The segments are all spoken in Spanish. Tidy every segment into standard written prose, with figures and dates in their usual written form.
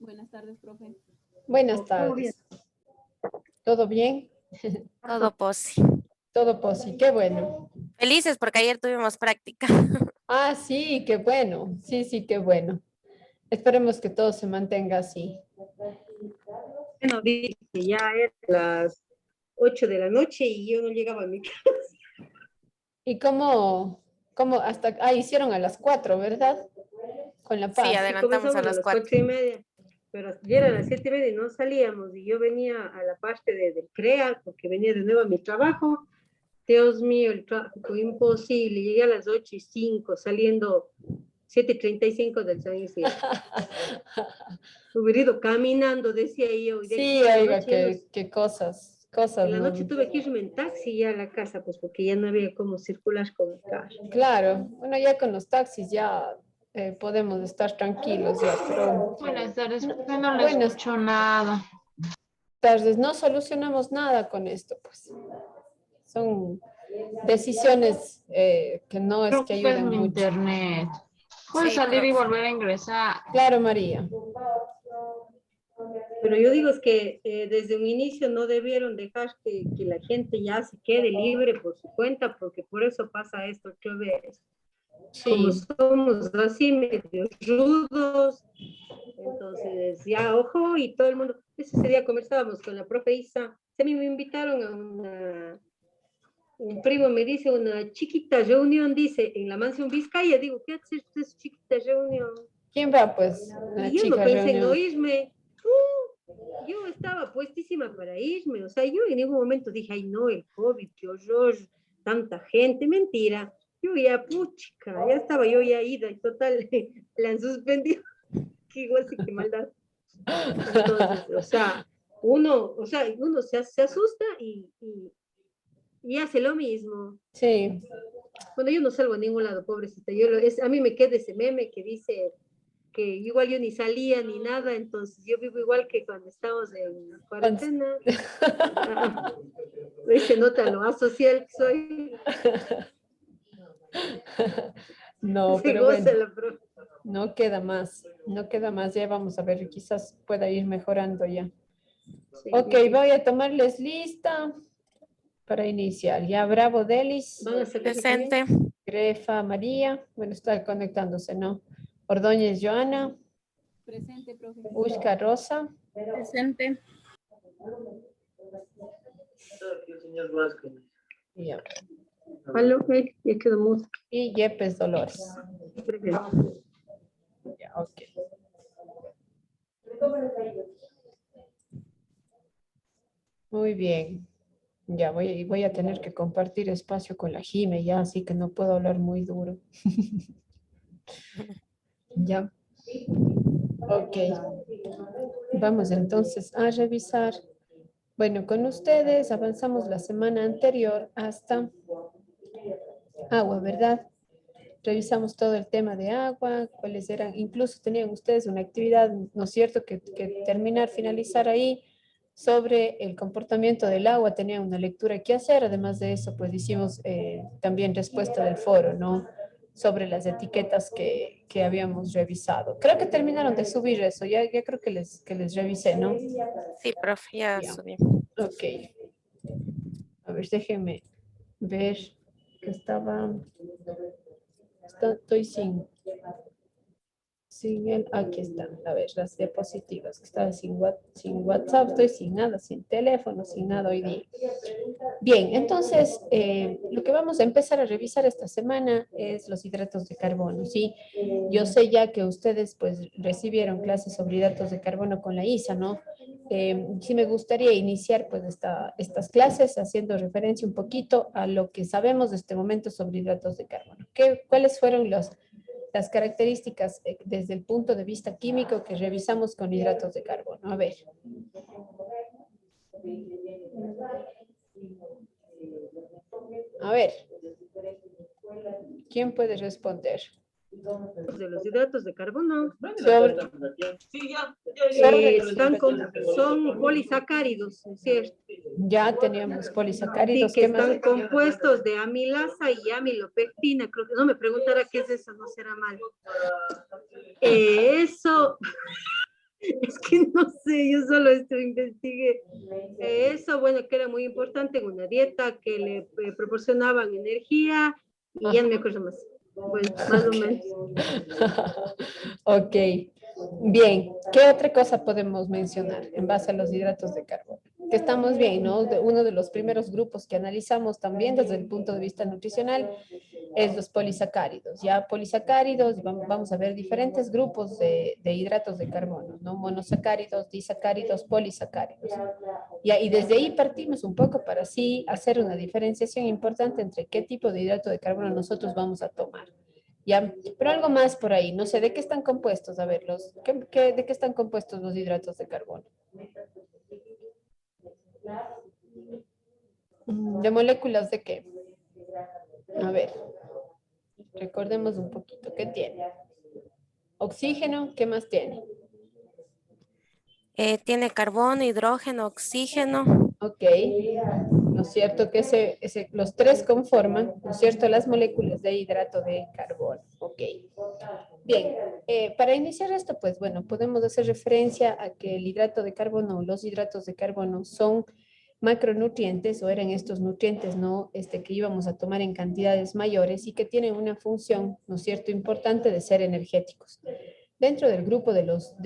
Buenas tardes, profe. Buenas tardes. ¿Todo bien? Todo posi. Todo posi, qué bueno. Felices porque ayer tuvimos práctica. Ah, sí, qué bueno. Sí, sí, qué bueno. Esperemos que todo se mantenga así. Bueno, vi que ya eran las 8 de la noche y yo no llegaba a mi casa. ¿Y cómo hicieron a las 4, ¿verdad? Con La Sí, Paz. adelantamos a Comenzamos a las las 4. 4:30, pero ya eran las 7:30 y no salíamos. Y yo venía a la parte del CREA porque venía de nuevo a mi trabajo. Dios mío, el tráfico imposible. Llegué a las 8:05, saliendo 7:35 del San Isidro. Hubiera ido caminando, decía yo. Y de Sí, aquí en la oiga, noche, qué cosas, en la noche ¿no? tuve que irme en taxi ya a la casa, pues porque ya no había cómo circular con el carro. Claro, bueno, ya con los taxis ya podemos estar tranquilos ya, pero Buenas tardes, profe. No le buenas escucho nada. tardes, no solucionamos nada con esto, pues. Son decisiones que no es Creo que que es ayuden mi mucho. internet. Puede Sí, salir y profe. volver a ingresar. Claro, María. Pero yo digo es que desde un inicio no debieron dejar que la gente ya se quede libre por su cuenta, porque por eso pasa esto, que ves, como Sí. somos así medio rudos, entonces ya ojo y todo el mundo, ese día conversábamos con la profe Isa, a mí me invitaron a un primo me dice una chiquita reunión, dice, en la mansión Vizcaya, digo, ¿qué haces esa chiquita reunión? ¿Quién va, pues? Una Y yo no chica pensé en no reunión. irme. Yo estaba puestísima para irme, o sea, yo en ningún momento dije, ay no, el COVID, qué horror, tanta gente, mentira. Yo ya, puchica, ya estaba yo ya ida, y total, la han suspendido, qué igual sí que maldad. Entonces, uno se asusta y hace lo mismo. Sí. Bueno, yo no salgo a ningún lado, pobrecita. A mí me queda ese meme que dice que igual yo ni salía ni nada, entonces yo vivo igual que cuando estamos en cuarentena. Ahí se nota lo asocial que soy. No, Se pero bueno, goza la profe. no queda más, ya vamos a ver, quizás pueda ir mejorando ya. Sí, Ok, yo pienso. voy a tomarles lista para iniciar. Ya, Bravo, Delis, Van a sacar Presente. Grefa, María, bueno, está conectándose, ¿no? Ordóñez, Joana, Presente, profe. Ushka, Rosa, Presente. Señor Vázquez. ya. Aló, ya quedó mudo. Y Yepes, Dolores. Ya, ok. Muy bien. Ya voy a tener que compartir espacio con la Jime ya, así que no puedo hablar muy duro. Ya. Ok. Vamos entonces a revisar. Bueno, con ustedes avanzamos la semana anterior hasta agua, ¿verdad? Revisamos todo el tema de agua, cuáles eran, incluso tenían ustedes una actividad, ¿no es cierto?, que terminar, finalizar ahí sobre el comportamiento del agua, tenían una lectura que hacer, además de eso, pues hicimos también respuesta del foro, ¿no?, sobre las etiquetas que habíamos revisado. Creo que terminaron de subir eso, ya creo que les revisé, ¿no? Sí, profe, ya Ya. subí. Ok. A ver, déjenme ver que estoy sin el, aquí están, a ver, las diapositivas, que estaba sin WhatsApp, estoy sin nada, sin teléfono, sin nada hoy día. Bien, entonces, lo que vamos a empezar a revisar esta semana es los hidratos de carbono, ¿sí? Yo sé ya que ustedes, pues, recibieron clases sobre hidratos de carbono con la ISA, ¿no? Sí me gustaría iniciar, pues, estas clases haciendo referencia un poquito a lo que sabemos de este momento sobre hidratos de carbono. ¿Cuáles fueron las características desde el punto de vista químico que revisamos con hidratos de carbono? A ver. A ver. ¿Quién puede responder? De los hidratos de carbono. Son polisacáridos, ¿cierto? Ya teníamos Sí, polisacáridos. que ¿Qué más? están compuestos de amilasa y amilopectina. Creo que no me preguntará qué es eso, no será mal. Eso Es que no sé, yo solo investigué eso, bueno, que era muy importante en una dieta que le proporcionaban energía y ya no me acuerdo más. Bueno, más o menos. Ok, bien. ¿Qué otra cosa podemos mencionar en base a los hidratos de carbono? Que estamos bien, ¿no? Uno de los primeros grupos que analizamos también desde el punto de vista nutricional es los polisacáridos. Ya polisacáridos, vamos a ver diferentes grupos de hidratos de carbono, ¿no? Monosacáridos, disacáridos, polisacáridos. Ya, y desde ahí partimos un poco para así hacer una diferenciación importante entre qué tipo de hidrato de carbono nosotros vamos a tomar. ¿Ya? Pero algo más por ahí, no sé, ¿de qué están compuestos? A ver, ¿de qué están compuestos los hidratos de carbono? ¿De moléculas de qué? A ver, recordemos un poquito, ¿qué tiene? Oxígeno, ¿qué más tiene? Tiene carbono, hidrógeno, oxígeno. Ok, ¿no es cierto? Que los tres conforman, ¿no es cierto?, las moléculas de hidrato de carbono. Ok. Bien, para iniciar esto, pues bueno, podemos hacer referencia a que el hidrato de carbono, los hidratos de carbono son macronutrientes o eran estos nutrientes, ¿no? Que íbamos a tomar en cantidades mayores y que tienen una función, ¿no es cierto?, importante de ser energéticos. Dentro del grupo de los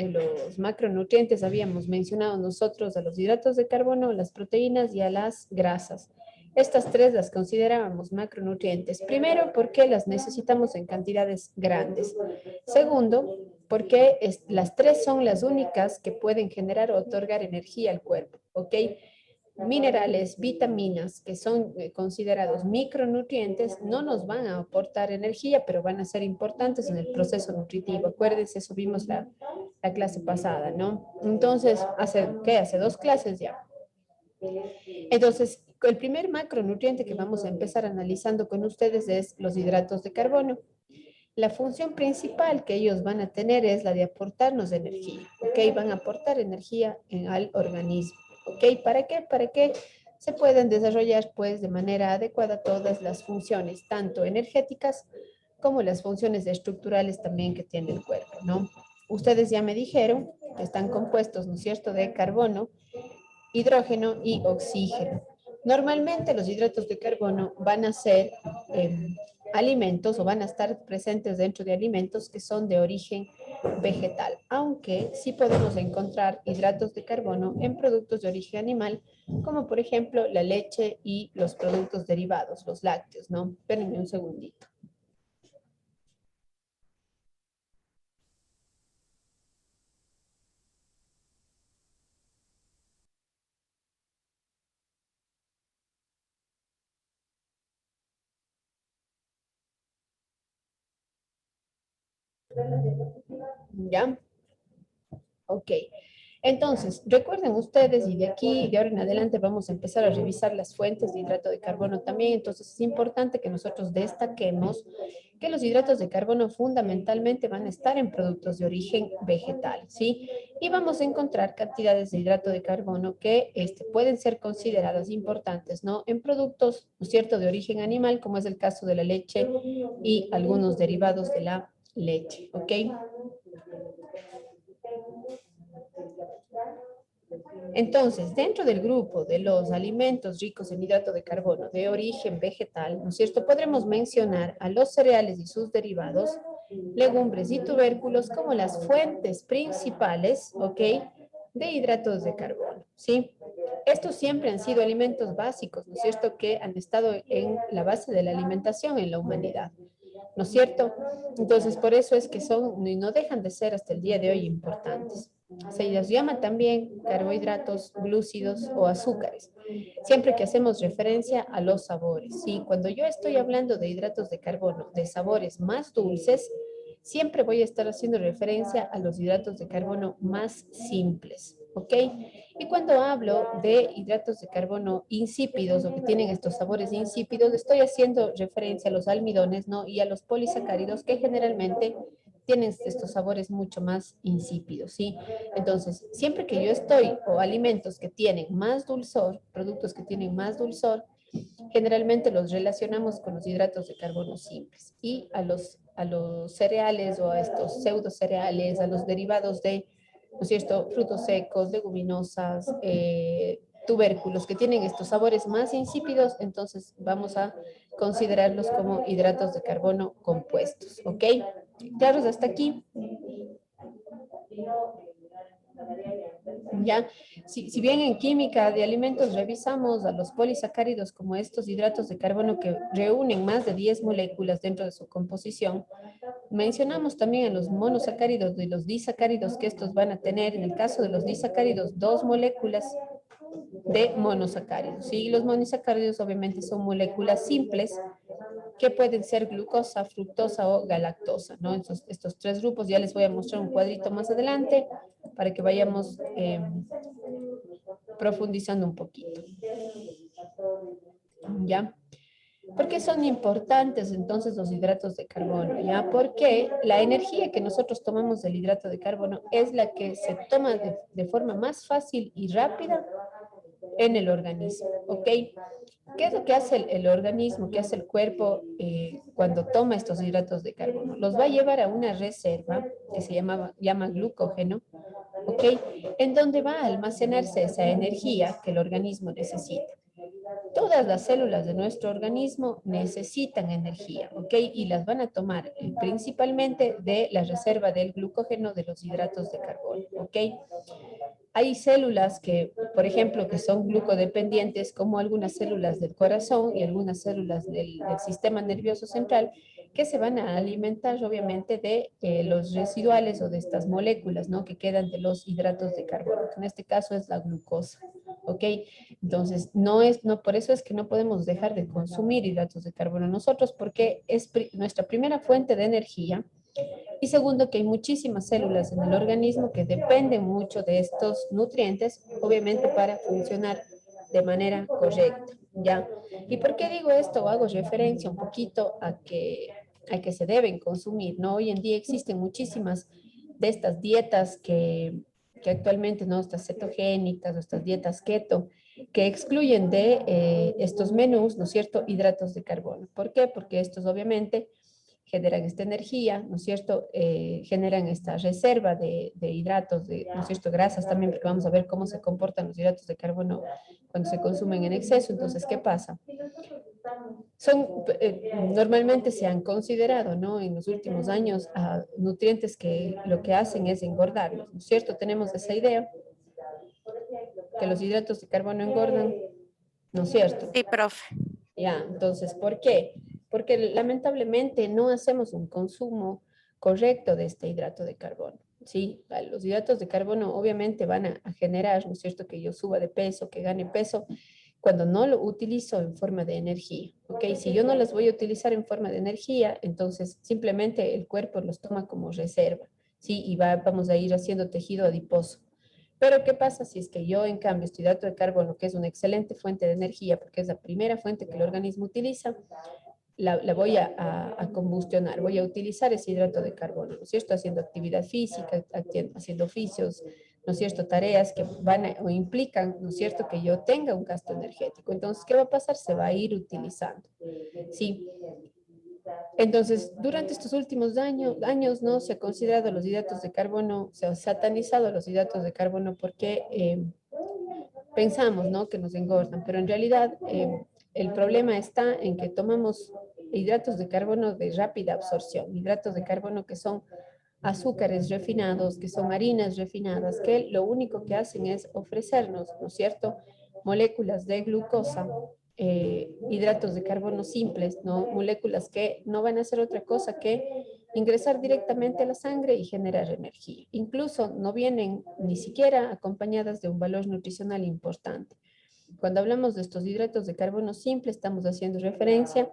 macronutrientes habíamos mencionado nosotros a los hidratos de carbono, a las proteínas y a las grasas. Estas tres las considerábamos macronutrientes. Primero, porque las necesitamos en cantidades grandes. Segundo, porque las tres son las únicas que pueden generar o otorgar energía al cuerpo, ¿ok? Minerales, vitaminas que son considerados micronutrientes no nos van a aportar energía, pero van a ser importantes en el proceso nutritivo. Acuérdense, eso vimos la clase pasada, ¿no? Entonces, hace 2 clases ya. Entonces, el primer macronutriente que vamos a empezar analizando con ustedes es los hidratos de carbono. La función principal que ellos van a tener es la de aportarnos energía, ¿ok? Van a aportar energía al organismo, ¿ok? ¿Para qué? Para que se puedan desarrollar, pues, de manera adecuada todas las funciones, tanto energéticas como las funciones estructurales también que tiene el cuerpo, ¿no? Ustedes ya me dijeron que están compuestos, ¿no es cierto?, de carbono, hidrógeno y oxígeno. Normalmente los hidratos de carbono van a ser alimentos o van a estar presentes dentro de alimentos que son de origen vegetal, aunque sí podemos encontrar hidratos de carbono en productos de origen animal, como por ejemplo la leche y los productos derivados, los lácteos, ¿no? Espérenme un segundito. ¿Ya? Ok. Entonces, recuerden ustedes, y de aquí, de ahora en adelante, vamos a empezar a revisar las fuentes de hidrato de carbono también. Entonces, es importante que nosotros destaquemos que los hidratos de carbono fundamentalmente van a estar en productos de origen vegetal, ¿sí? Y vamos a encontrar cantidades de hidrato de carbono que pueden ser consideradas importantes, ¿no? En productos, ¿no es cierto?, de origen animal, como es el caso de la leche y algunos derivados de la leche, ¿ok? Entonces, dentro del grupo de los alimentos ricos en hidrato de carbono de origen vegetal, ¿no es cierto?, podremos mencionar a los cereales y sus derivados, legumbres y tubérculos como las fuentes principales, ¿ok?, de hidratos de carbono, ¿sí? Estos siempre han sido alimentos básicos, ¿no es cierto?, que han estado en la base de la alimentación en la humanidad, ¿no es cierto? Entonces, por eso es que son y no dejan de ser hasta el día de hoy importantes. Se les llama también carbohidratos, glúcidos o azúcares, siempre que hacemos referencia a los sabores. ¿Sí? Cuando yo estoy hablando de hidratos de carbono, de sabores más dulces, siempre voy a estar haciendo referencia a los hidratos de carbono más simples, ¿ok? Y cuando hablo de hidratos de carbono insípidos o que tienen estos sabores insípidos, estoy haciendo referencia a los almidones, ¿no? Y a los polisacáridos que generalmente tienen estos sabores mucho más insípidos, ¿sí? Entonces, siempre que yo estoy, o alimentos que tienen más dulzor, productos que tienen más dulzor, generalmente los relacionamos con los hidratos de carbono simples y a los cereales o a estos pseudo cereales, a los derivados de ¿no es cierto? Frutos secos, leguminosas, tubérculos que tienen estos sabores más insípidos, entonces vamos a considerarlos como hidratos de carbono compuestos, ¿ok? ¿Claros hasta aquí? Ya, si bien en química de alimentos revisamos a los polisacáridos como estos hidratos de carbono que reúnen más de 10 moléculas dentro de su composición, mencionamos también en los monosacáridos y los disacáridos que estos van a tener, en el caso de los disacáridos, 2 moléculas de monosacáridos. ¿Sí? Los monosacáridos obviamente son moléculas simples que pueden ser glucosa, fructosa o galactosa, ¿no? Estos 3 grupos ya les voy a mostrar un cuadrito más adelante para que vayamos profundizando un poquito. ¿Ya? ¿Por qué son importantes entonces los hidratos de carbono? ¿Ya? Porque la energía que nosotros tomamos del hidrato de carbono es la que se toma de forma más fácil y rápida en el organismo, ¿ok? ¿Qué es lo que hace el organismo, qué hace el cuerpo cuando toma estos hidratos de carbono? Los va a llevar a una reserva que se llama glucógeno, ¿ok? En donde va a almacenarse esa energía que el organismo necesita. Todas las células de nuestro organismo necesitan energía, ¿ok? Y las van a tomar principalmente de la reserva del glucógeno de los hidratos de carbono, ¿ok? Hay células que, por ejemplo, que son glucodependientes, como algunas células del corazón y algunas células del sistema nervioso central, que se van a alimentar, obviamente, de los residuales o de estas moléculas, ¿no? Que quedan de los hidratos de carbono, que en este caso es la glucosa, ¿ok? Entonces, por eso es que no podemos dejar de consumir hidratos de carbono nosotros, porque es nuestra primera fuente de energía. Y segundo, que hay muchísimas células en el organismo que dependen mucho de estos nutrientes, obviamente para funcionar de manera correcta, ¿ya? ¿Y por qué digo esto? Hago referencia un poquito a que se deben consumir, ¿no? Hoy en día existen muchísimas de estas dietas que actualmente, ¿no? Estas cetogénicas, estas dietas keto, que excluyen de estos menús, ¿no es cierto?, hidratos de carbono. ¿Por qué? Porque estos obviamente generan esta energía, ¿no es cierto? Generan esta reserva de hidratos, ¿no es cierto? Grasas también, porque vamos a ver cómo se comportan los hidratos de carbono cuando se consumen en exceso. Entonces, ¿qué pasa? Normalmente se han considerado, ¿no? En los últimos años, nutrientes que lo que hacen es engordarlos, ¿no es cierto? Tenemos esa idea, que los hidratos de carbono engordan, ¿no es cierto? Sí, profe. Ya, entonces, ¿por qué? Porque lamentablemente no hacemos un consumo correcto de este hidrato de carbono, ¿sí? Los hidratos de carbono obviamente van a generar, ¿no es cierto?, que yo suba de peso, que gane peso, cuando no lo utilizo en forma de energía, ¿ok? Si yo no los voy a utilizar en forma de energía, entonces simplemente el cuerpo los toma como reserva, ¿sí? Y vamos a ir haciendo tejido adiposo. Pero ¿qué pasa si es que yo, en cambio, este hidrato de carbono, que es una excelente fuente de energía, porque es la primera fuente que el organismo utiliza, la voy a combustionar, voy a utilizar ese hidrato de carbono, ¿no es cierto? Haciendo actividad física, haciendo oficios, ¿no es cierto? Tareas que van o implican, ¿no es cierto?, que yo tenga un gasto energético. Entonces, ¿qué va a pasar? Se va a ir utilizando, ¿sí? Entonces, durante estos últimos años, ¿no? Se ha considerado los hidratos de carbono, se ha satanizado los hidratos de carbono porque pensamos, ¿no?, que nos engordan, pero en realidad el problema está en que tomamos hidratos de carbono de rápida absorción, hidratos de carbono que son azúcares refinados, que son harinas refinadas, que lo único que hacen es ofrecernos, ¿no es cierto?, moléculas de glucosa, hidratos de carbono simples, ¿no? Moléculas que no van a hacer otra cosa que ingresar directamente a la sangre y generar energía. Incluso no vienen ni siquiera acompañadas de un valor nutricional importante. Cuando hablamos de estos hidratos de carbono simple, estamos haciendo referencia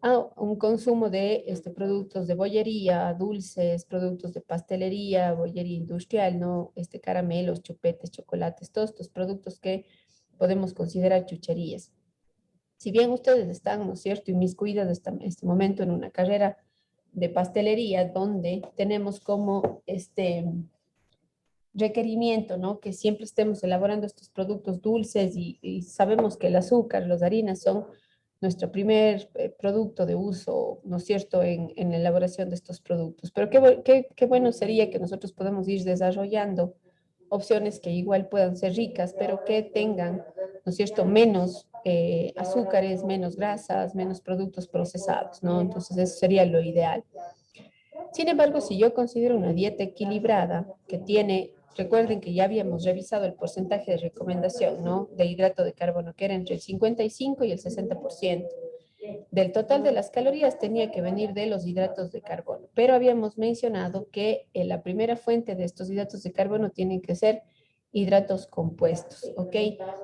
a un consumo de productos de bollería, dulces, productos de pastelería, bollería industrial, ¿no? Caramelos, chupetes, chocolates, todos estos productos que podemos considerar chucherías. Si bien ustedes están, ¿no es cierto?, inmiscuidas hasta este momento en una carrera de pastelería donde tenemos como requerimiento, ¿no?, que siempre estemos elaborando estos productos dulces y sabemos que el azúcar, las harinas son nuestro primer producto de uso, ¿no es cierto?, en la elaboración de estos productos. Pero qué bueno sería que nosotros podamos ir desarrollando opciones que igual puedan ser ricas, pero que tengan, ¿no es cierto?, menos azúcares, menos grasas, menos productos procesados, ¿no? Entonces eso sería lo ideal. Sin embargo, si yo considero una dieta equilibrada que tiene, recuerden que ya habíamos revisado el porcentaje de recomendación, ¿no?, de hidrato de carbono, que era entre el 55 y el 60%. Del total de las calorías tenía que venir de los hidratos de carbono, pero habíamos mencionado que la primera fuente de estos hidratos de carbono tienen que ser hidratos compuestos, ¿ok?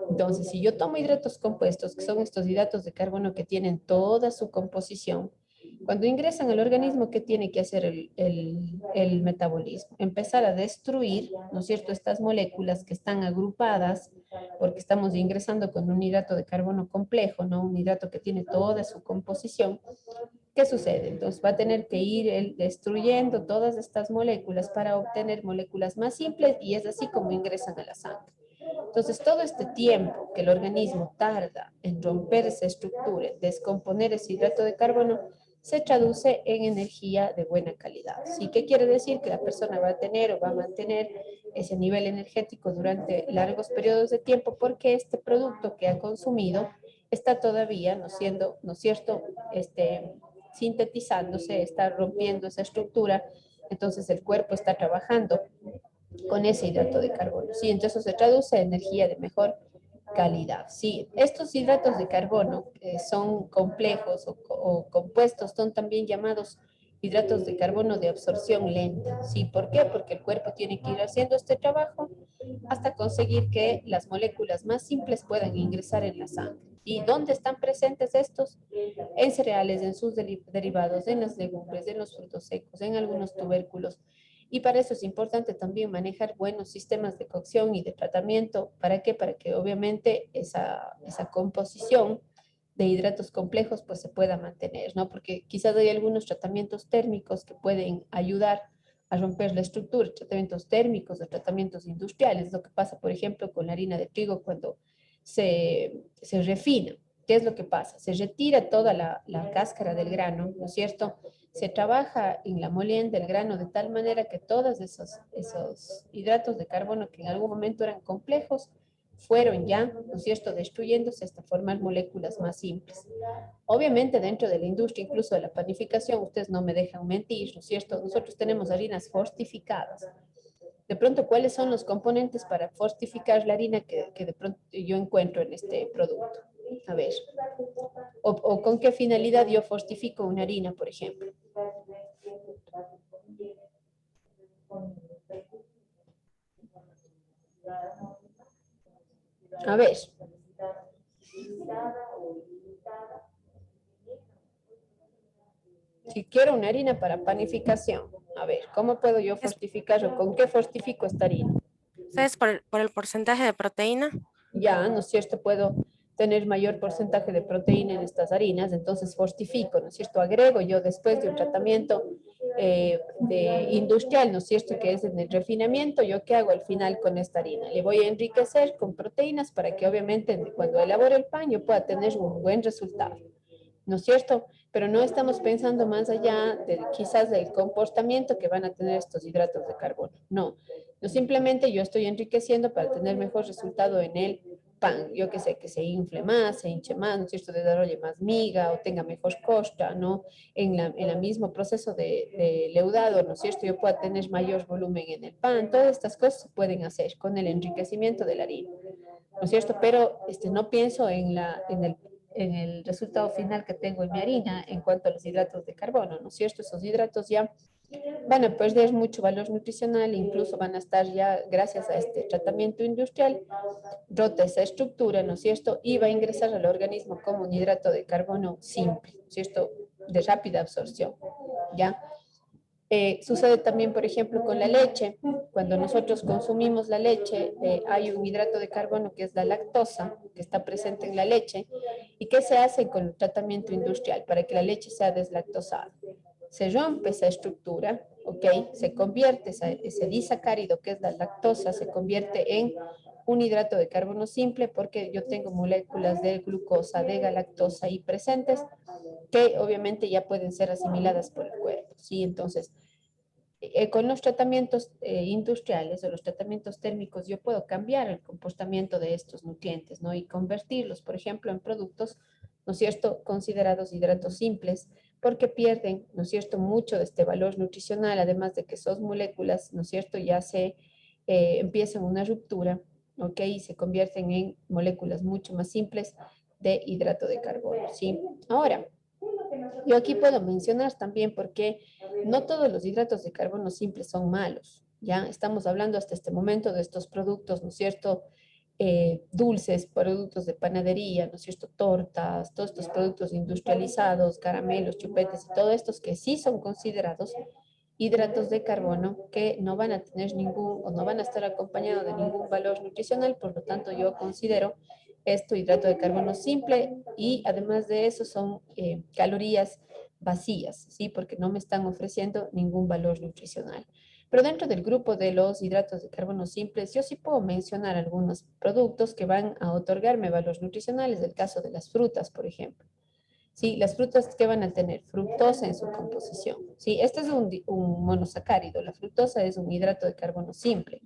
Entonces, si yo tomo hidratos compuestos, que son estos hidratos de carbono que tienen toda su composición, cuando ingresan al organismo, ¿qué tiene que hacer el metabolismo? Empezar a destruir, ¿no es cierto?, estas moléculas que están agrupadas, porque estamos ingresando con un hidrato de carbono complejo, ¿no? Un hidrato que tiene toda su composición. ¿Qué sucede? Entonces va a tener que ir destruyendo todas estas moléculas para obtener moléculas más simples y es así como ingresan a la sangre. Entonces, todo este tiempo que el organismo tarda en romper esa estructura, en descomponer ese hidrato de carbono, se traduce en energía de buena calidad. ¿Sí? ¿Qué quiere decir? Que la persona va a tener o va a mantener ese nivel energético durante largos periodos de tiempo porque este producto que ha consumido está todavía, ¿no es cierto?, sintetizándose, está rompiendo esa estructura, entonces el cuerpo está trabajando con ese hidrato de carbono. Sí, entonces se traduce en energía de mejor calidad. Sí, estos hidratos de carbono son complejos o compuestos, son también llamados hidratos de carbono de absorción lenta. ¿Sí? ¿Por qué? Porque el cuerpo tiene que ir haciendo este trabajo hasta conseguir que las moléculas más simples puedan ingresar en la sangre. ¿Y dónde están presentes estos? En cereales, en sus derivados, en las legumbres, en los frutos secos, en algunos tubérculos. Y para eso es importante también manejar buenos sistemas de cocción y de tratamiento. ¿Para qué? Para que obviamente esa composición de hidratos complejos pues se pueda mantener, ¿no? Porque quizás hay algunos tratamientos térmicos que pueden ayudar a romper la estructura, tratamientos térmicos, de tratamientos industriales, lo que pasa, por ejemplo, con la harina de trigo cuando se refina. ¿Qué es lo que pasa? Se retira toda la cáscara del grano, ¿no es cierto? Se trabaja en la molienda del grano de tal manera que todos esos hidratos de carbono que en algún momento eran complejos, fueron ya, ¿no es cierto?, destruyéndose hasta formar moléculas más simples. Obviamente dentro de la industria, incluso de la panificación, ustedes no me dejan mentir, ¿no es cierto? Nosotros tenemos harinas fortificadas. De pronto, ¿cuáles son los componentes para fortificar la harina que de pronto yo encuentro en este producto? A ver, o con qué finalidad yo fortifico una harina, por ejemplo. A ver. Si quiero una harina para panificación, a ver, ¿cómo puedo yo fortificar o con qué fortifico esta harina? ¿Sabes por el porcentaje de proteína? Ya, ¿no es cierto? Puedo tener mayor porcentaje de proteína en estas harinas, entonces fortifico, ¿no es cierto? Agrego yo después de un tratamiento industrial, ¿no es cierto? Que es en el refinamiento, ¿yo qué hago al final con esta harina? Le voy a enriquecer con proteínas para que obviamente cuando elabore el pan yo pueda tener un buen resultado, ¿no es cierto? Pero no estamos pensando más allá de quizás del comportamiento que van a tener estos hidratos de carbono. No, simplemente yo estoy enriqueciendo para tener mejor resultado en el pan. Yo que sé, que se infle más, se hinche más, ¿no es cierto? Desarrolle más miga o tenga mejor costra, ¿no? En el mismo proceso de leudado, ¿no es cierto? Yo pueda tener mayor volumen en el pan. Todas estas cosas se pueden hacer con el enriquecimiento de la harina, ¿no es cierto? Pero no pienso en el resultado final que tengo en mi harina en cuanto a los hidratos de carbono, ¿no es cierto? Esos hidratos ya van a perder mucho valor nutricional, incluso van a estar ya, gracias a este tratamiento industrial, rota esa estructura, ¿no es cierto? Y va a ingresar al organismo como un hidrato de carbono simple, ¿no es cierto? De rápida absorción, ¿ya? Sucede también, por ejemplo, con la leche. Cuando nosotros consumimos la leche, hay un hidrato de carbono que es la lactosa, que está presente en la leche. ¿Y qué se hace con el tratamiento industrial para que la leche sea deslactosada? Se rompe esa estructura, ¿ok? Se convierte ese disacárido que es la lactosa, se convierte en un hidrato de carbono simple porque yo tengo moléculas de glucosa, de galactosa ahí presentes que obviamente ya pueden ser asimiladas por el cuerpo, ¿sí? Entonces, con los tratamientos industriales o los tratamientos térmicos, yo puedo cambiar el comportamiento de estos nutrientes, ¿no? Y convertirlos, por ejemplo, en productos, ¿no es cierto?, considerados hidratos simples, porque pierden, ¿no es cierto?, mucho de este valor nutricional, además de que sus moléculas, ¿no es cierto?, ya se empiezan una ruptura, ¿ok? Y se convierten en moléculas mucho más simples de hidrato de carbono, ¿sí? Ahora, yo aquí puedo mencionar también porque no todos los hidratos de carbono simples son malos, ¿ya? Estamos hablando hasta este momento de estos productos, ¿no es cierto?, dulces, productos de panadería, ¿no es cierto?, tortas, todos estos productos industrializados, caramelos, chupetes y todos estos que sí son considerados hidratos de carbono que no van a tener ningún o no van a estar acompañados de ningún valor nutricional, por lo tanto yo considero esto hidrato de carbono simple y además de eso son calorías vacías, ¿sí? Porque no me están ofreciendo ningún valor nutricional. Pero dentro del grupo de los hidratos de carbono simples, yo sí puedo mencionar algunos productos que van a otorgarme valores nutricionales, el caso de las frutas, por ejemplo. Sí, las frutas que van a tener fructosa en su composición. Sí, este es un monosacárido, la fructosa es un hidrato de carbono simple.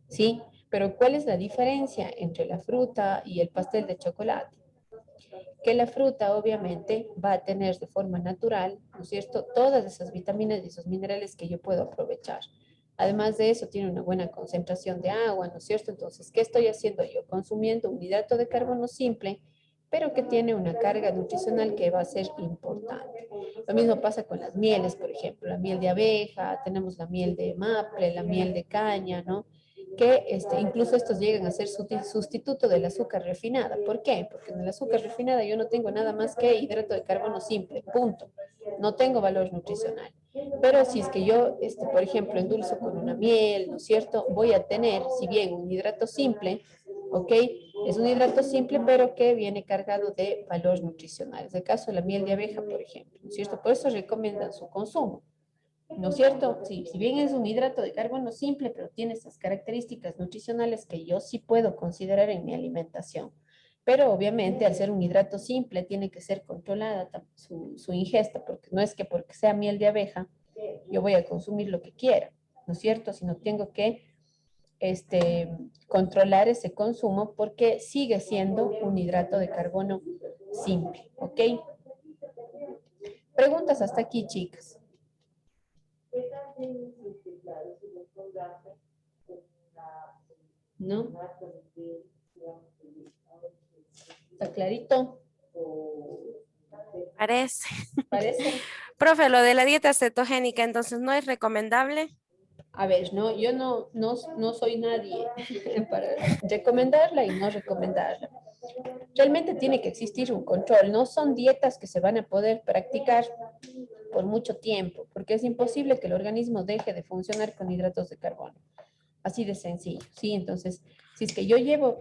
Sí, pero ¿cuál es la diferencia entre la fruta y el pastel de chocolate? Que la fruta obviamente va a tener de forma natural, ¿no es cierto?, todas esas vitaminas y esos minerales que yo puedo aprovechar. Además de eso, tiene una buena concentración de agua, ¿no es cierto? Entonces, ¿qué estoy haciendo yo? Consumiendo un hidrato de carbono simple, pero que tiene una carga nutricional que va a ser importante. Lo mismo pasa con las mieles, por ejemplo, la miel de abeja, tenemos la miel de maple, la miel de caña, ¿no? Que incluso estos llegan a ser sustituto del azúcar refinada. ¿Por qué? Porque en el azúcar refinada yo no tengo nada más que hidrato de carbono simple, punto. No tengo valor nutricional. Pero si es que yo, por ejemplo, endulzo con una miel, ¿no es cierto? Voy a tener, si bien un hidrato simple, ¿ok? Es un hidrato simple, pero que viene cargado de valor nutricional. Es el caso de la miel de abeja, por ejemplo, ¿no es cierto? Por eso recomiendan su consumo. ¿No es cierto? Sí, si bien es un hidrato de carbono simple, pero tiene esas características nutricionales que yo sí puedo considerar en mi alimentación. Pero obviamente al ser un hidrato simple tiene que ser controlada su ingesta, porque no es que porque sea miel de abeja yo voy a consumir lo que quiera, ¿no es cierto? Sino tengo que controlar ese consumo porque sigue siendo un hidrato de carbono simple, ¿ok? Preguntas hasta aquí, chicas. ¿No? ¿Está clarito? Parece. ¿Parece? Profe, lo de la dieta cetogénica, entonces, ¿no es recomendable? A ver, no, yo no soy nadie para recomendarla y no recomendarla. Realmente tiene que existir un control. No son dietas que se van a poder practicar por mucho tiempo, porque es imposible que el organismo deje de funcionar con hidratos de carbono. Así de sencillo, ¿sí? Entonces, si es que yo llevo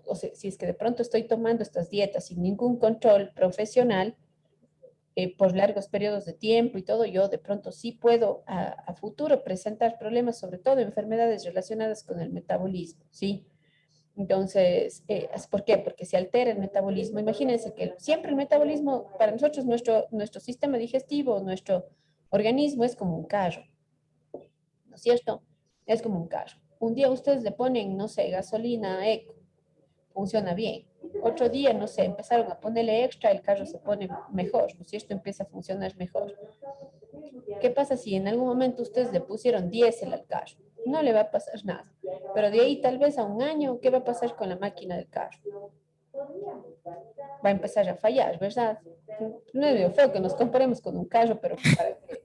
o sea, si es que de pronto estoy tomando estas dietas sin ningún control profesional, por largos periodos de tiempo y todo, yo de pronto sí puedo a futuro presentar problemas, sobre todo enfermedades relacionadas con el metabolismo, ¿sí? Entonces, ¿por qué? Porque se altera el metabolismo. Imagínense que siempre el metabolismo, para nosotros, nuestro sistema digestivo, nuestro organismo es como un carro, ¿no es cierto? Es como un carro. Un día ustedes le ponen, no sé, gasolina eco, funciona bien. Otro día, no sé, empezaron a ponerle extra, el carro se pone mejor, ¿no es cierto? Empieza a funcionar mejor. ¿Qué pasa si en algún momento ustedes le pusieron diésel al carro? No le va a pasar nada. Pero de ahí tal vez a un año, ¿qué va a pasar con la máquina del carro? Va a empezar a fallar, ¿verdad? No es medio feo que nos comparemos con un carro, pero para que...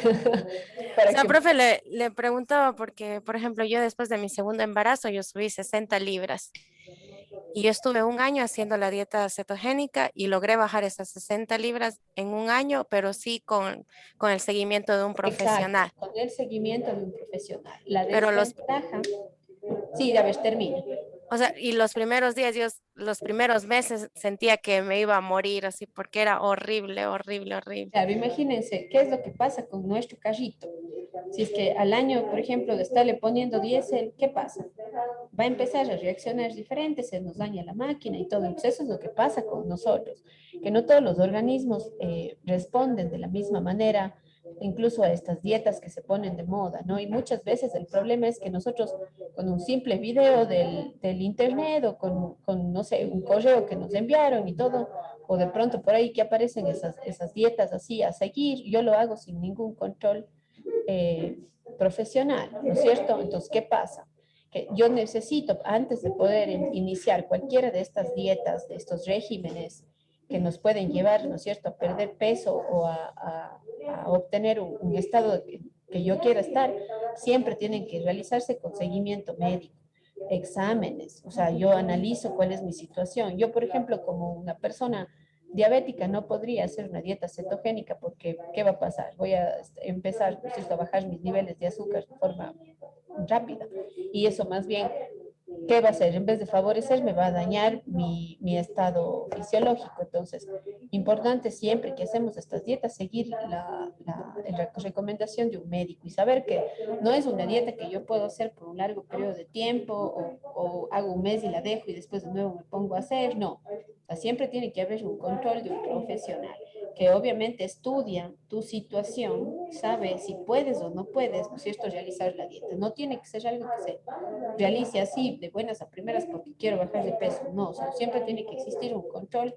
O sea, profe, le preguntaba porque, por ejemplo, yo después de mi segundo embarazo, yo subí 60 libras y yo estuve un año haciendo la dieta cetogénica y logré bajar esas 60 libras en un año, pero sí con el seguimiento de un profesional. Exacto, con el seguimiento de un profesional. La Pero desventaja... Sí, a ver, termina. o sea, y los primeros días, los primeros meses sentía que me iba a morir así porque era horrible, horrible, horrible. Claro, imagínense, ¿qué es lo que pasa con nuestro carrito? Si es que al año, por ejemplo, de estarle poniendo diésel, ¿qué pasa? Va a empezar a reaccionar diferente, se nos daña la máquina y todo. Entonces, eso es lo que pasa con nosotros, que no todos los organismos responden de la misma manera incluso a estas dietas que se ponen de moda, ¿no? Y muchas veces el problema es que nosotros con un simple video del internet o con, no sé, un correo que nos enviaron y todo, o de pronto por ahí que aparecen esas dietas así a seguir, yo lo hago sin ningún control profesional, ¿no es cierto? Entonces, ¿qué pasa? Que yo necesito, antes de poder iniciar cualquiera de estas dietas, de estos regímenes que nos pueden llevar, ¿no es cierto?, a perder peso o a obtener un estado que yo quiera estar, siempre tienen que realizarse con seguimiento médico, exámenes, o sea, yo analizo cuál es mi situación. Yo, por ejemplo, como una persona diabética no podría hacer una dieta cetogénica porque, ¿qué va a pasar? Voy a empezar, ¿no es cierto?, a bajar mis niveles de azúcar de forma rápida. Y eso más bien, ¿qué va a hacer? En vez de favorecerme, va a dañar mi estado fisiológico. Entonces, importante siempre que hacemos estas dietas, seguir la recomendación de un médico y saber que no es una dieta que yo puedo hacer por un largo periodo de tiempo o hago un mes y la dejo y después de nuevo me pongo a hacer. No, o sea, siempre tiene que haber un control de un profesional que obviamente estudia tu situación, sabe si puedes o no puedes, ¿no es cierto?, realizar la dieta. No tiene que ser algo que se realice así, de buenas a primeras, porque quiero bajar de peso. No, o sea, siempre tiene que existir un control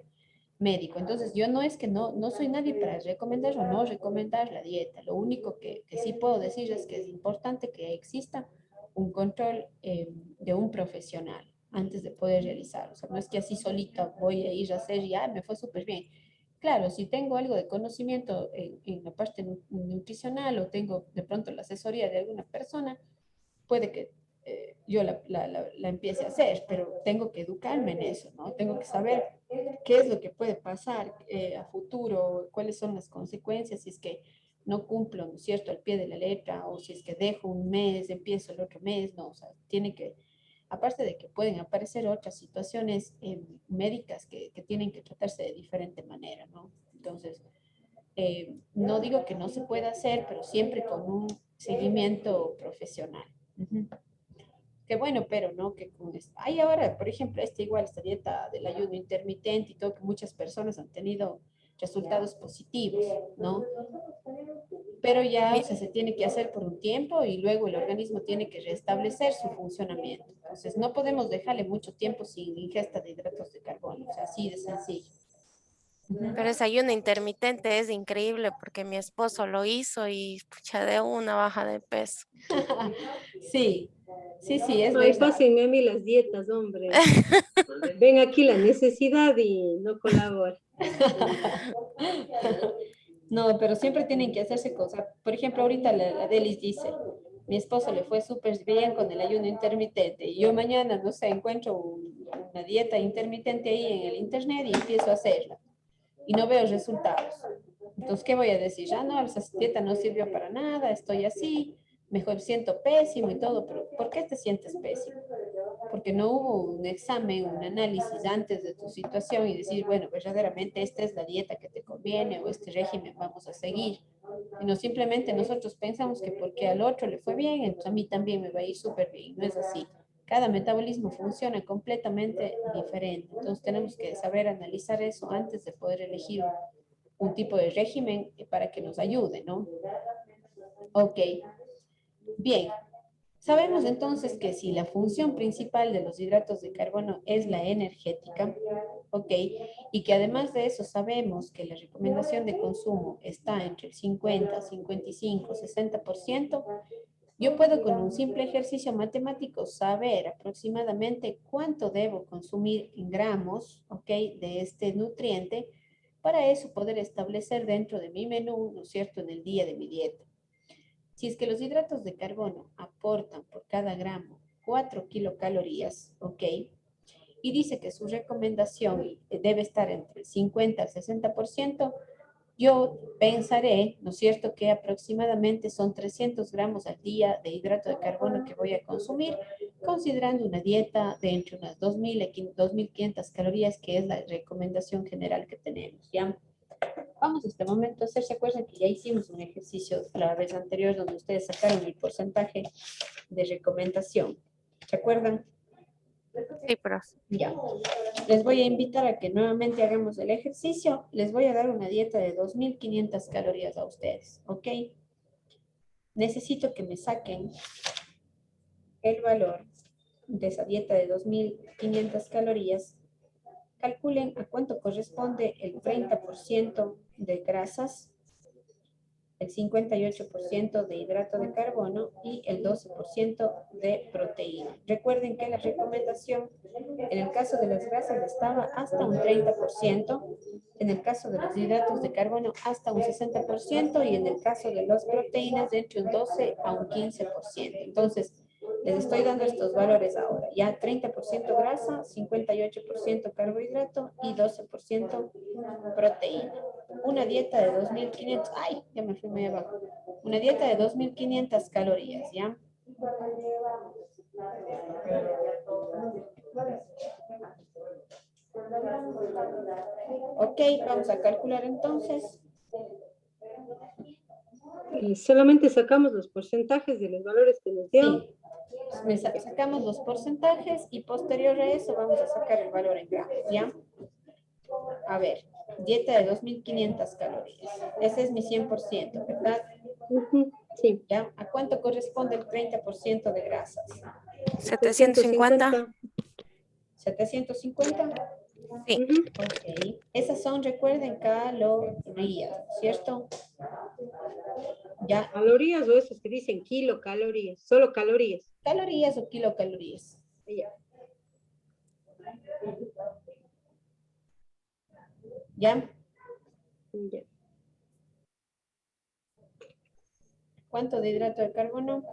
médico. Entonces, yo no es que no soy nadie para recomendar o no recomendar la dieta. Lo único que sí puedo decir es que es importante que exista un control de un profesional antes de poder realizar. O sea, no es que así solita voy a ir a hacer y ya me fue súper bien. Claro, si tengo algo de conocimiento en la parte nutricional o tengo de pronto la asesoría de alguna persona, puede que yo la empiece a hacer, pero tengo que educarme en eso, ¿no? Tengo que saber qué es lo que puede pasar a futuro, cuáles son las consecuencias si es que no cumplo, ¿no es cierto?, al pie de la letra, o si es que dejo un mes, empiezo el otro mes, no, o sea, tiene que, aparte de que pueden aparecer otras situaciones médicas que tienen que tratarse de diferente manera, ¿no? Entonces, no digo que no se pueda hacer, pero siempre con un seguimiento profesional. Uh-huh. Qué bueno, pero no que con esto. Hay ahora, por ejemplo, esta dieta del ayuno intermitente y todo, que muchas personas han tenido resultados positivos, ¿no? Pero ya, o sea, se tiene que hacer por un tiempo y luego el organismo tiene que restablecer su funcionamiento. Entonces, no podemos dejarle mucho tiempo sin ingesta de hidratos de carbono, o sea, así de sencillo. Pero ese ayuno intermitente es increíble porque mi esposo lo hizo y pucha, de una baja de peso. Sí, sí, es Ay, verdad. pásenme a mí las dietas, hombre. Ven aquí la necesidad y no colabora. No, pero siempre tienen que hacerse cosas. Por ejemplo, ahorita la Delis dice, mi esposo le fue súper bien con el ayuno intermitente y yo mañana, no sé, encuentro una dieta intermitente ahí en el internet y empiezo a hacerla y no veo resultados. Entonces, ¿qué voy a decir? Ya no, esa dieta no sirvió para nada, estoy así, mejor siento pésimo y todo, pero ¿por qué te sientes pésimo? Porque no hubo un examen, un análisis antes de tu situación y decir, bueno, verdaderamente esta es la dieta que te conviene o este régimen vamos a seguir. Y no simplemente nosotros pensamos que porque al otro le fue bien, entonces a mí también me va a ir súper bien. No es así. Cada metabolismo funciona completamente diferente. Entonces tenemos que saber analizar eso antes de poder elegir un tipo de régimen para que nos ayude, ¿no? Ok. Bien. Sabemos entonces que si la función principal de los hidratos de carbono es la energética, ¿ok? Y que además de eso sabemos que la recomendación de consumo está entre el 50, 55, 60%, yo puedo con un simple ejercicio matemático saber aproximadamente cuánto debo consumir en gramos, ¿ok?, de este nutriente, para eso poder establecer dentro de mi menú, ¿no es cierto?, en el día de mi dieta. Si es que los hidratos de carbono aportan por cada gramo 4 kilocalorías, ¿ok? Y dice que su recomendación debe estar entre el 50 al 60%, yo pensaré, ¿no es cierto?, que aproximadamente son 300 gramos al día de hidrato de carbono que voy a consumir, considerando una dieta de entre unas 2.000 y 2.500 calorías, que es la recomendación general que tenemos, ¿ya? Vamos a este momento a hacer, ¿se acuerdan que ya hicimos un ejercicio la vez anterior donde ustedes sacaron el porcentaje de recomendación? ¿Se acuerdan? Sí, profe. Ya. les voy a invitar a que nuevamente hagamos el ejercicio. Les voy a dar una dieta de 2.500 calorías a ustedes, ¿ok? Necesito que me saquen el valor de esa dieta de 2.500 calorías. Calculen a cuánto corresponde el 30% de grasas, el 58% de hidrato de carbono y el 12% de proteína. Recuerden que la recomendación en el caso de las grasas estaba hasta un 30%, en el caso de los hidratos de carbono hasta un 60% y en el caso de las proteínas de entre un 12 a un 15%. Entonces, les estoy dando estos valores ahora. Ya 30% grasa, 58% carbohidrato y 12% proteína. Una dieta de 2.500, ay, ya me fui muy abajo. Una dieta de 2.500 calorías, ¿ya? Ok, vamos a calcular entonces. Y solamente sacamos los porcentajes de los valores que nos dio. Sí. Sacamos los porcentajes y posterior a eso vamos a sacar el valor en gramos, ¿ya? A ver, dieta de 2.500 calorías. Ese es mi 100%, ¿verdad? Sí. ¿Ya? ¿A cuánto corresponde el 30% de grasas? 750. 750. Sí. Ok. Esas son, recuerden, calorías, ¿cierto? Ya. ¿Calorías o esos que dicen kilocalorías? Solo calorías. ¿Calorías o kilocalorías? Ya. ¿Ya? Ya. ¿Cuánto de hidrato de carbono?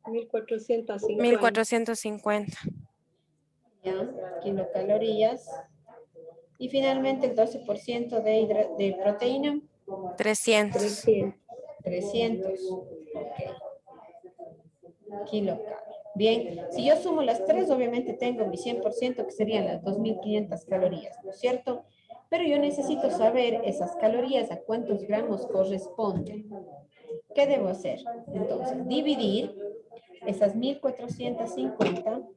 1450. 1450. Ya, kilocalorías. Y finalmente el 12% de proteína. 300. 300. Ok. Kilocalorías. Bien, si yo sumo las tres, obviamente tengo mi 100% que serían las 2.500 calorías, ¿no es cierto? Pero yo necesito saber esas calorías a cuántos gramos corresponden. ¿Qué debo hacer? Entonces, dividir esas 1.450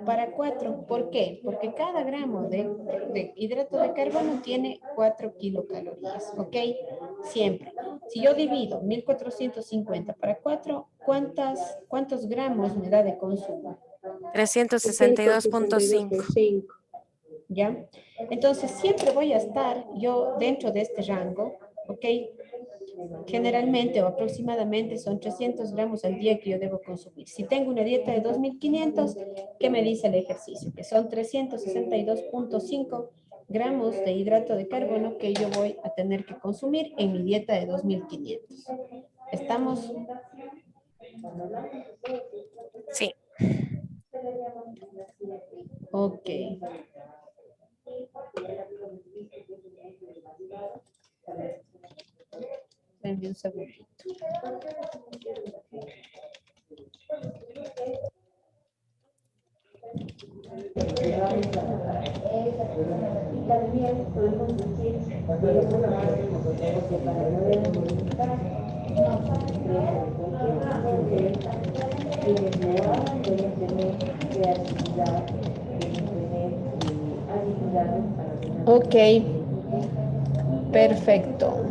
para 4. ¿Por qué? Porque cada gramo de hidrato de carbono tiene 4 kilocalorías, ¿ok? Siempre. Si yo divido 1.450 para 4, ¿cuántos gramos me da de consumo? 362.5. ¿Ya? Entonces, siempre voy a estar yo dentro de este rango, ¿ok? Generalmente o aproximadamente son 300 gramos al día que yo debo consumir. Si tengo una dieta de 2.500, ¿qué me dice el ejercicio? Que son 362.5 gramos de hidrato de carbono que yo voy a tener que consumir en mi dieta de 2.500. ¿Estamos? Sí. Ok. Denme un segundito. Ok, perfecto.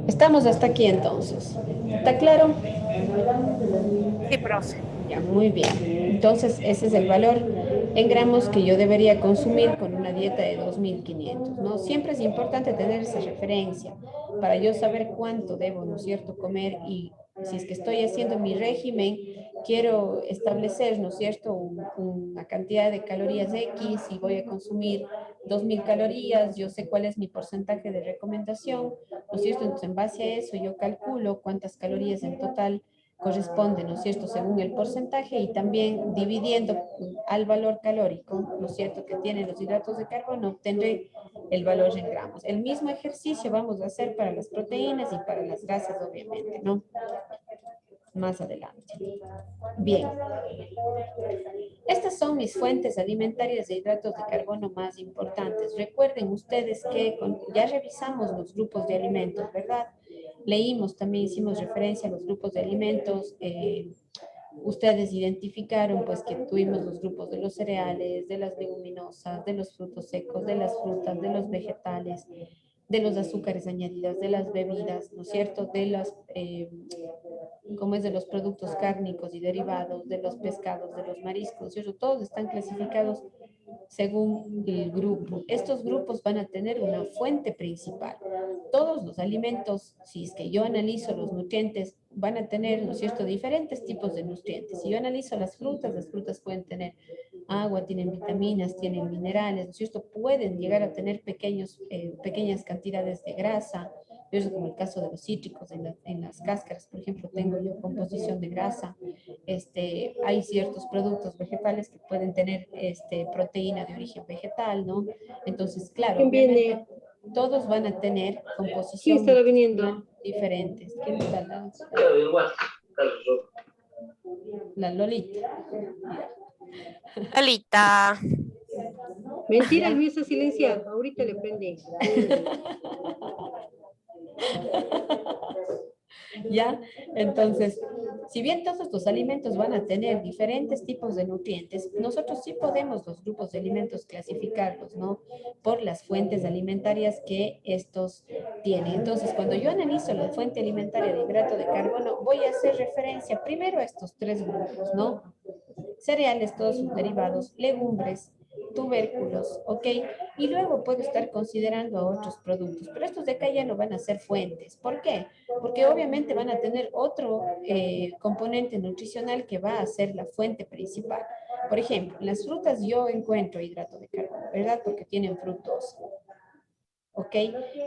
Estamos hasta aquí entonces. ¿Está claro? Sí, profe. Ya, muy bien. Entonces, ese es el valor en gramos que yo debería consumir con una dieta de 2.500, ¿no? Siempre es importante tener esa referencia para yo saber cuánto debo, ¿no es cierto?, comer y si es que estoy haciendo mi régimen, quiero establecer, ¿no es cierto?, una cantidad de calorías X y voy a consumir 2.000 calorías, yo sé cuál es mi porcentaje de recomendación, ¿no es cierto? Entonces, en base a eso, yo calculo cuántas calorías en total corresponde, ¿no es cierto?, según el porcentaje y también dividiendo al valor calórico, ¿no es cierto?, que tienen los hidratos de carbono, obtendré el valor en gramos. El mismo ejercicio vamos a hacer para las proteínas y para las grasas, obviamente, ¿no? Más adelante. Bien. Estas son mis fuentes alimentarias de hidratos de carbono más importantes. Recuerden ustedes que ya revisamos los grupos de alimentos, ¿verdad? Leímos, también hicimos referencia a los grupos de alimentos Ustedes identificaron pues que tuvimos los grupos de los cereales, de las leguminosas, de los frutos secos, de las frutas, de los vegetales, de los azúcares añadidos, de las bebidas, ¿no es cierto? De las, como es de los productos cárnicos y derivados, de los pescados, de los mariscos, ¿cierto? Todos están clasificados según el grupo. Estos grupos van a tener una fuente principal. Todos los alimentos, si es que yo analizo los nutrientes, van a tener, ¿no es cierto?, diferentes tipos de nutrientes. Si yo analizo las frutas pueden tener agua, tienen vitaminas, tienen minerales, ¿no es cierto? Pueden llegar a tener pequeñas cantidades de grasa, eso como el caso de los cítricos, en las cáscaras, por ejemplo, tengo yo composición de grasa. Hay ciertos productos vegetales que pueden tener proteína de origen vegetal, ¿no? Entonces, claro, ¿Quién viene? obviamente, todos van a tener ¿Quién composición estará viniendo? nutricional diferentes. ¿Quién está la Lolita? Lolita. Mentira, el mío está silenciado. Ahorita le prendí. ¿Ya? Entonces, si bien todos estos alimentos van a tener diferentes tipos de nutrientes, nosotros sí podemos los grupos de alimentos clasificarlos, ¿no? Por las fuentes alimentarias que estos tienen. Entonces, cuando yo analizo la fuente alimentaria de hidrato de carbono, voy a hacer referencia primero a estos tres grupos, ¿no? Cereales, todos sus derivados, legumbres, tubérculos, ¿ok? Y luego puedo estar considerando a otros productos, pero estos de acá ya no van a ser fuentes. ¿Por qué? Porque obviamente van a tener otro componente nutricional que va a ser la fuente principal. Por ejemplo, en las frutas yo encuentro hidrato de carbono, ¿verdad? Porque tienen fructosa. ¿Ok?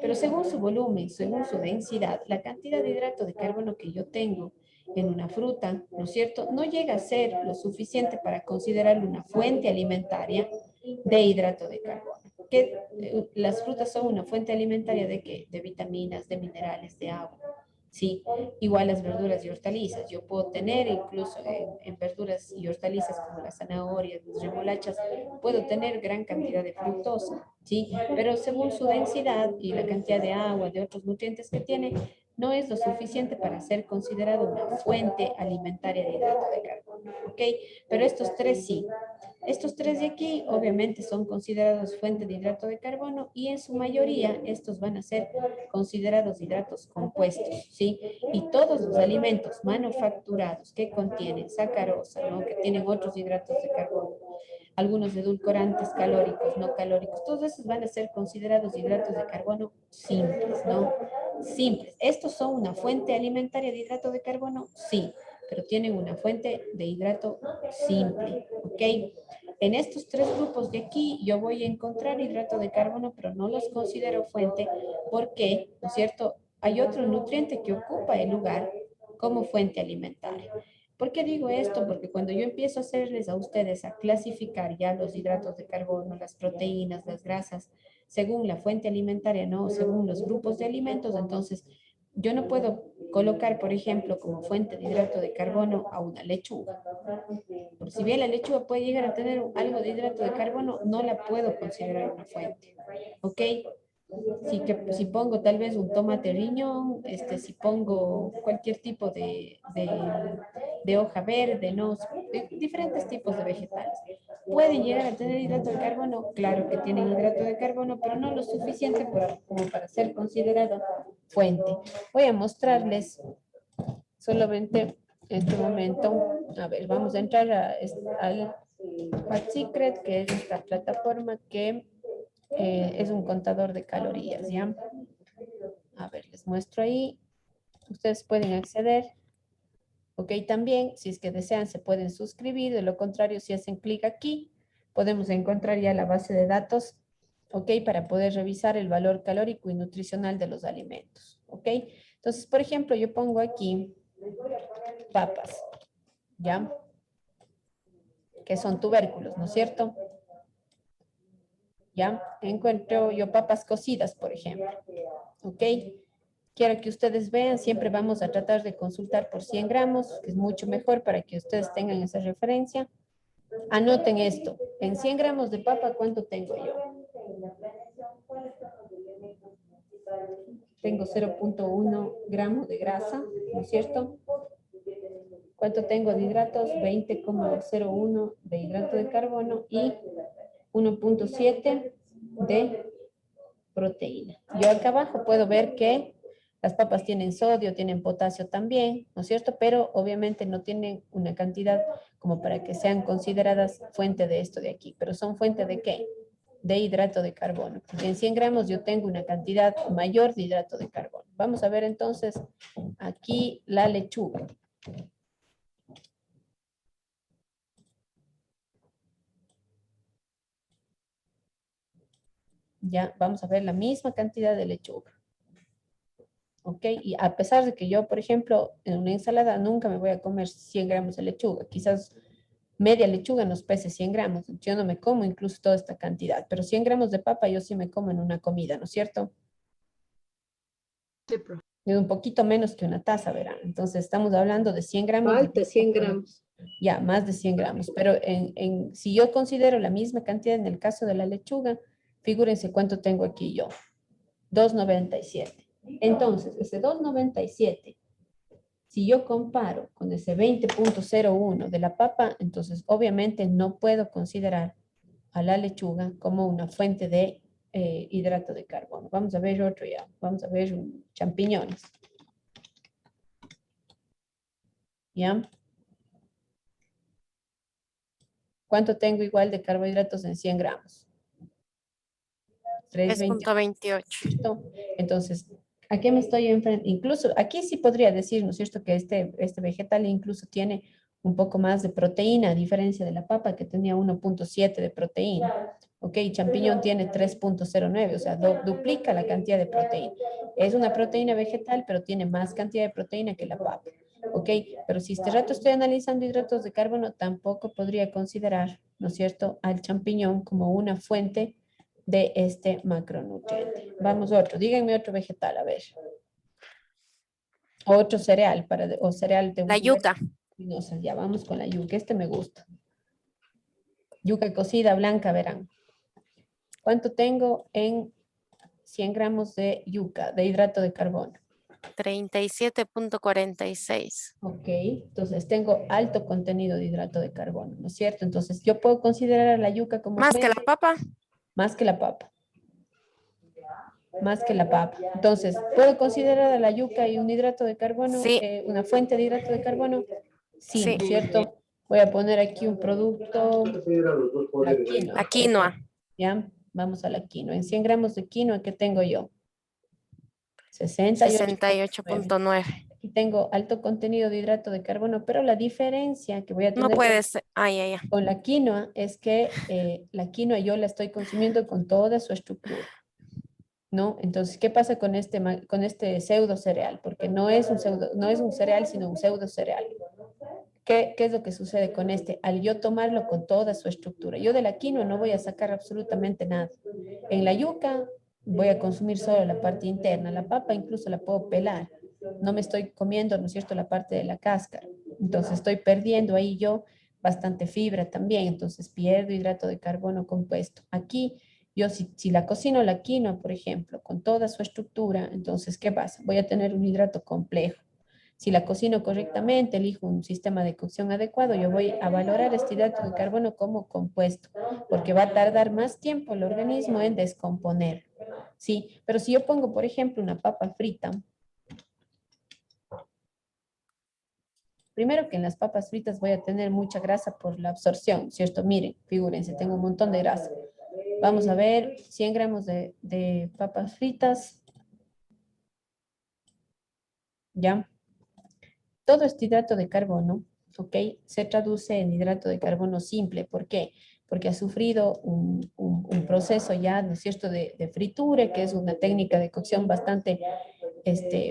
Pero según su volumen, según su densidad, la cantidad de hidrato de carbono que yo tengo en una fruta, ¿no es cierto? No llega a ser lo suficiente para considerarlo una fuente alimentaria de hidrato de carbono. Que las frutas son una fuente alimentaria de qué? De vitaminas, de minerales, de agua. Sí, igual las verduras y hortalizas. Yo puedo tener incluso en verduras y hortalizas como las zanahorias, las remolachas, puedo tener gran cantidad de fructosa, ¿sí? Pero según su densidad y la cantidad de agua, de otros nutrientes que tiene, no es lo suficiente para ser considerado una fuente alimentaria de hidrato de carbono, ¿ok? Pero estos tres sí. Estos tres de aquí obviamente son considerados fuente de hidrato de carbono y en su mayoría estos van a ser considerados hidratos compuestos, ¿sí? Y todos los alimentos manufacturados que contienen sacarosa, ¿no? Que tienen otros hidratos de carbono, algunos edulcorantes calóricos, no calóricos, todos esos van a ser considerados hidratos de carbono simples, ¿no? Simples. ¿Estos son una fuente alimentaria de hidrato de carbono? Sí, pero tienen una fuente de hidrato simple, ¿ok? En estos tres grupos de aquí yo voy a encontrar hidrato de carbono, pero no los considero fuente porque, ¿no es cierto? Hay otro nutriente que ocupa el lugar como fuente alimentaria. ¿Por qué digo esto? Porque cuando yo empiezo a hacerles a ustedes a clasificar ya los hidratos de carbono, las proteínas, las grasas, según la fuente alimentaria, no, según los grupos de alimentos, entonces yo no puedo colocar, por ejemplo, como fuente de hidrato de carbono a una lechuga. Porque si bien la lechuga puede llegar a tener algo de hidrato de carbono, no la puedo considerar una fuente. ¿Ok? Si pongo tal vez un tomate riñón, si pongo cualquier tipo de hoja verde, ¿no? Diferentes tipos de vegetales. ¿Pueden llegar a tener hidrato de carbono? Claro que tienen hidrato de carbono, pero no lo suficiente como para ser considerado fuente. Voy a mostrarles solamente este momento. A ver, vamos a entrar al Fat Secret, que es esta plataforma que es un contador de calorías, ¿ya? A ver, les muestro ahí. Ustedes pueden acceder. Ok, también, si es que desean, se pueden suscribir. De lo contrario, si hacen clic aquí, podemos encontrar ya la base de datos, ok, para poder revisar el valor calórico y nutricional de los alimentos, ok. Entonces, por ejemplo, yo pongo aquí papas, ¿ya? Que son tubérculos, ¿no es cierto? ¿Ya? Encuentro yo papas cocidas, por ejemplo, ¿ok? Quiero que ustedes vean, siempre vamos a tratar de consultar por 100 gramos, que es mucho mejor para que ustedes tengan esa referencia. Anoten esto, en 100 gramos de papa, ¿cuánto tengo yo? Tengo 0.1 gramos de grasa, ¿no es cierto? ¿Cuánto tengo de hidratos? 20,01 de hidrato de carbono y 1,7 de proteína. Yo acá abajo puedo ver que las papas tienen sodio, tienen potasio también, ¿no es cierto? Pero obviamente no tienen una cantidad como para que sean consideradas fuente de esto de aquí. ¿Pero son fuente de qué? De hidrato de carbono. Porque en 100 gramos yo tengo una cantidad mayor de hidrato de carbono. Vamos a ver entonces aquí la lechuga. Ya, vamos a ver la misma cantidad de lechuga. ¿Ok? Y a pesar de que yo, por ejemplo, en una ensalada nunca me voy a comer 100 gramos de lechuga, quizás media lechuga nos pese 100 gramos, yo no me como incluso toda esta cantidad, pero 100 gramos de papa yo sí me como en una comida, ¿no es cierto? Sí, profe. Es un poquito menos que una taza, verán. Entonces estamos hablando de 100 gramos. Falta 100 gramos. Ya, más de 100 gramos. Pero si yo considero la misma cantidad en el caso de la lechuga, figúrense cuánto tengo aquí yo. 2,97. Entonces, ese 2,97, si yo comparo con ese 20,01 de la papa, entonces obviamente no puedo considerar a la lechuga como una fuente de hidrato de carbono. Vamos a ver otro ya. Vamos a ver champiñones. ¿Ya? ¿Cuánto tengo igual de carbohidratos en 100 gramos? 3.28. ¿Cierto? Entonces, ¿a qué me estoy enfrentando? Incluso aquí sí podría decir, ¿no es cierto?, que este vegetal incluso tiene un poco más de proteína, a diferencia de la papa que tenía 1,7 de proteína. Ok, champiñón tiene 3,09, o sea, duplica la cantidad de proteína. Es una proteína vegetal, pero tiene más cantidad de proteína que la papa. Ok, pero si este rato estoy analizando hidratos de carbono, tampoco podría considerar, ¿no es cierto?, al champiñón como una fuente de este macronutriente. Vamos otro, díganme otro vegetal, a ver. Otro cereal, o cereal de La yuca. ya vamos con la yuca, este me gusta. Yuca cocida blanca, verán. ¿Cuánto tengo en 100 gramos de yuca, de hidrato de carbono? 37.46. Ok, entonces tengo alto contenido de hidrato de carbono, ¿no es cierto? Entonces yo puedo considerar a la yuca como Más que la fuente, papa. más que la papa. Más que la papa. Entonces, ¿puedo considerar a la yuca y un hidrato de carbono, Sí. una fuente de hidrato de carbono? Sí, Sí. ¿no es cierto? Voy a poner aquí un producto, la quinoa. La quinoa. ¿Ya? Vamos a la quinoa. En 100 gramos de quinoa, ¿qué tengo yo? 68,9. 68.9. Aquí tengo alto contenido de hidrato de carbono, pero la diferencia que voy a No tener puede ser. Ay, ay, ay. con la quinoa es que la quinoa yo la estoy consumiendo con toda su estructura. ¿No? Entonces, ¿qué pasa con con este pseudo cereal? Porque no es un cereal, sino un pseudo cereal. ¿Qué es lo que sucede con este? Al yo tomarlo con toda su estructura. Yo de la quinoa no voy a sacar absolutamente nada. En la yuca voy a consumir solo la parte interna. La papa incluso la puedo pelar. No me estoy comiendo, ¿no es cierto?, la parte de la cáscara. Entonces estoy perdiendo ahí yo bastante fibra también. Entonces pierdo hidrato de carbono compuesto. Aquí yo si la cocino la quinoa, por ejemplo, con toda su estructura, entonces, ¿qué pasa? Voy a tener un hidrato complejo. Si la cocino correctamente, elijo un sistema de cocción adecuado, yo voy a valorar este hidrato de carbono como compuesto, porque va a tardar más tiempo el organismo en descomponer. Sí, pero si yo pongo, por ejemplo, una papa frita, primero que en las papas fritas voy a tener mucha grasa por la absorción, ¿cierto? Miren, figúrense, tengo un montón de grasa. Vamos a ver, 100 gramos de papas fritas. ¿Ya? Todo este hidrato de carbono, ¿ok? Se traduce en hidrato de carbono simple. ¿Por qué? Porque ha sufrido un proceso ya, ¿no es cierto?, de fritura, que es una técnica de cocción bastante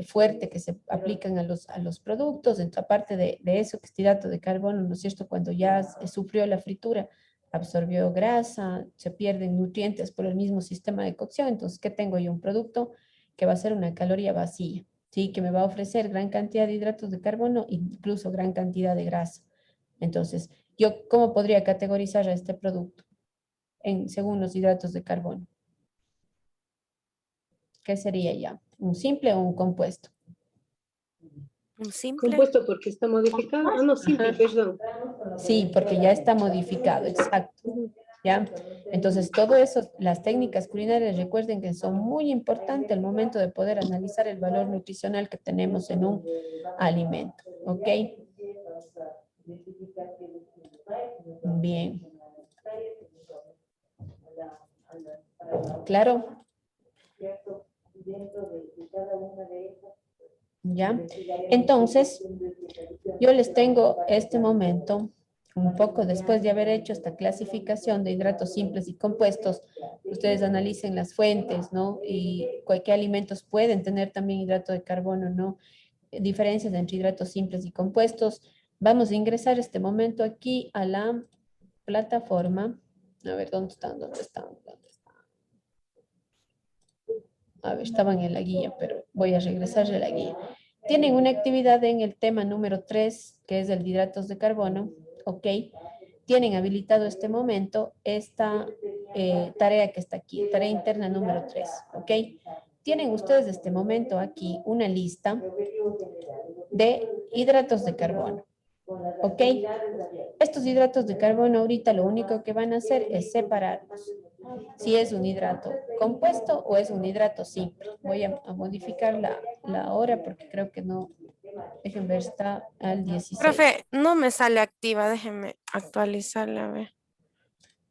fuerte que se aplican a los productos. Entonces, aparte de eso, que este hidrato de carbono, ¿no es cierto?, cuando ya sufrió la fritura, absorbió grasa, se pierden nutrientes por el mismo sistema de cocción. Entonces, ¿qué tengo yo? Un producto que va a ser una caloría vacía, ¿sí? Que me va a ofrecer gran cantidad de hidratos de carbono, incluso gran cantidad de grasa. Entonces, ¿yo cómo podría categorizar a este producto según los hidratos de carbono? ¿Qué sería ya? ¿Un simple o un compuesto? Un simple. Compuesto porque está modificado. Ah, no, simple, Ajá. perdón. Sí, porque ya está modificado, exacto. ¿Ya? Entonces, todo eso, las técnicas culinarias, recuerden que son muy importantes al momento de poder analizar el valor nutricional que tenemos en un alimento. ¿Ok? Bien. ¿Claro? ¿Ya? Entonces, yo les tengo este momento, un poco después de haber hecho esta clasificación de hidratos simples y compuestos, ustedes analicen las fuentes, ¿no? Y qué alimentos pueden tener también hidrato de carbono, ¿no? Diferencias entre hidratos simples y compuestos. Vamos a ingresar este momento aquí a la plataforma. A ver, ¿dónde están? ¿Dónde están? ¿Dónde están? A ver, estaban en la guía, pero voy a regresar a la guía. Tienen una actividad en el tema número 3, que es el de hidratos de carbono, ¿ok? Tienen habilitado este momento esta tarea que está aquí, tarea interna número 3, ¿ok? Tienen ustedes este momento aquí una lista de hidratos de carbono, ¿ok? Estos hidratos de carbono ahorita lo único que van a hacer es separarlos. Si es un hidrato compuesto o es un hidrato simple. Voy a modificar la hora porque creo que no. Déjenme ver, está al 16. Profe, no me sale activa, déjeme actualizarla, a ver.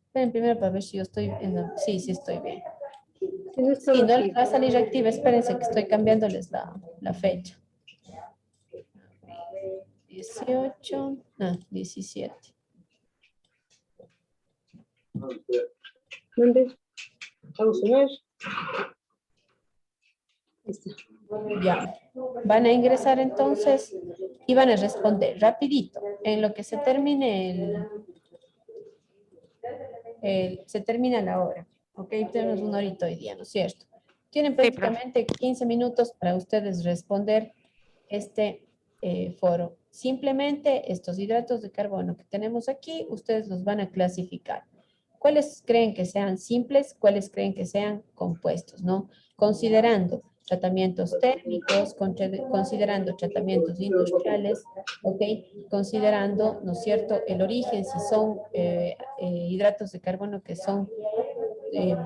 Esperen primero para ver si yo estoy sí, sí estoy bien. Si no Sí, estaba no aquí. va a salir activa, espérense que estoy cambiándoles la fecha. 18, 17. ¿Dónde? Vamos a ver. Ahí está. Ya. Van a ingresar entonces y van a responder rapidito. En lo que se termine se termina la hora. Ok, tenemos una horita hoy día, ¿no es cierto? Tienen Sí, profe. prácticamente 15 minutos para ustedes responder este foro. Simplemente estos hidratos de carbono que tenemos aquí, ustedes los van a clasificar. ¿Cuáles creen que sean simples? ¿Cuáles creen que sean compuestos? ¿No? Considerando tratamientos térmicos, considerando tratamientos industriales, ¿ok? Considerando, ¿no es cierto?, el origen, si son hidratos de carbono que son,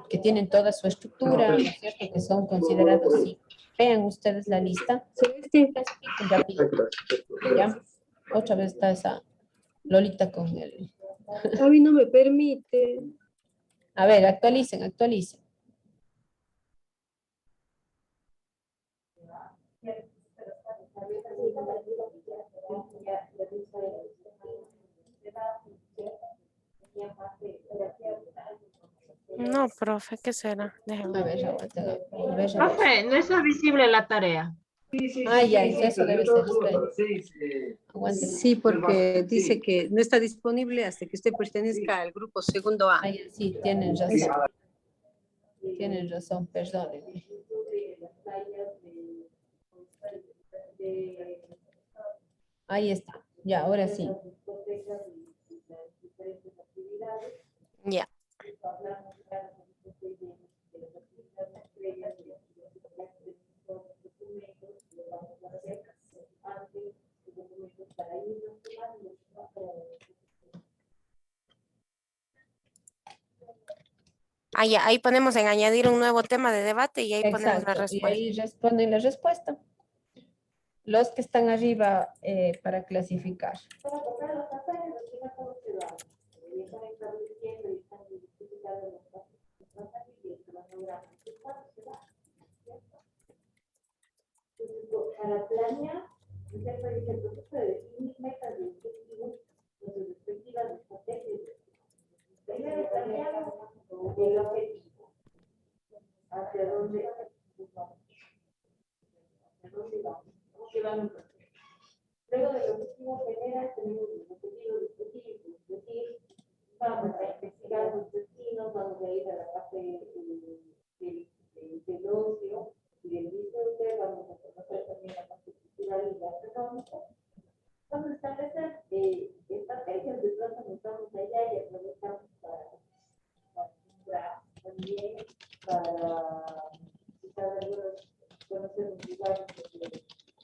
que tienen toda su estructura, ¿no es cierto?, que son considerados simples. Vean ustedes la lista, Celeste. clasifiquen rápido. ¿Ya? Otra vez está esa Lolita con el... A mí no me permite. A ver, actualicen, actualicen. No, profe, ¿qué será? A Déjeme. ver, aguanten, a ver. Profe, no está visible la tarea. Ah, ya, eso debe ser. Aguanten. Sí, porque dice que no está disponible hasta que usted pertenezca al grupo segundo A. Ah, ya, sí, tienen razón. Tienen razón, perdónenme. Ahí está. Ya, ahora sí. Ya. Ah, ya, ahí ponemos en añadir un nuevo tema de debate y ahí ponemos la Exacto. Y respuesta. ahí responden la respuesta. Los que están arriba para clasificar. Para planear, usted puede decir el proceso de definir metas de objetivos con sus respectivas estrategias. Primero planear el objetivo, hacia dónde vamos, cómo se va mi proceso. Luego del objetivo general tenemos los objetivos específicos, es decir, vamos a investigar los destinos, vamos a ir a la parte del ocio y del disfrute, vamos a conocer también la parte cultural y gastronómica. Vamos a establecer estrategias de pronto nos vamos allá y aprovechamos para comprar también, para visitar algunos, conocer los lugares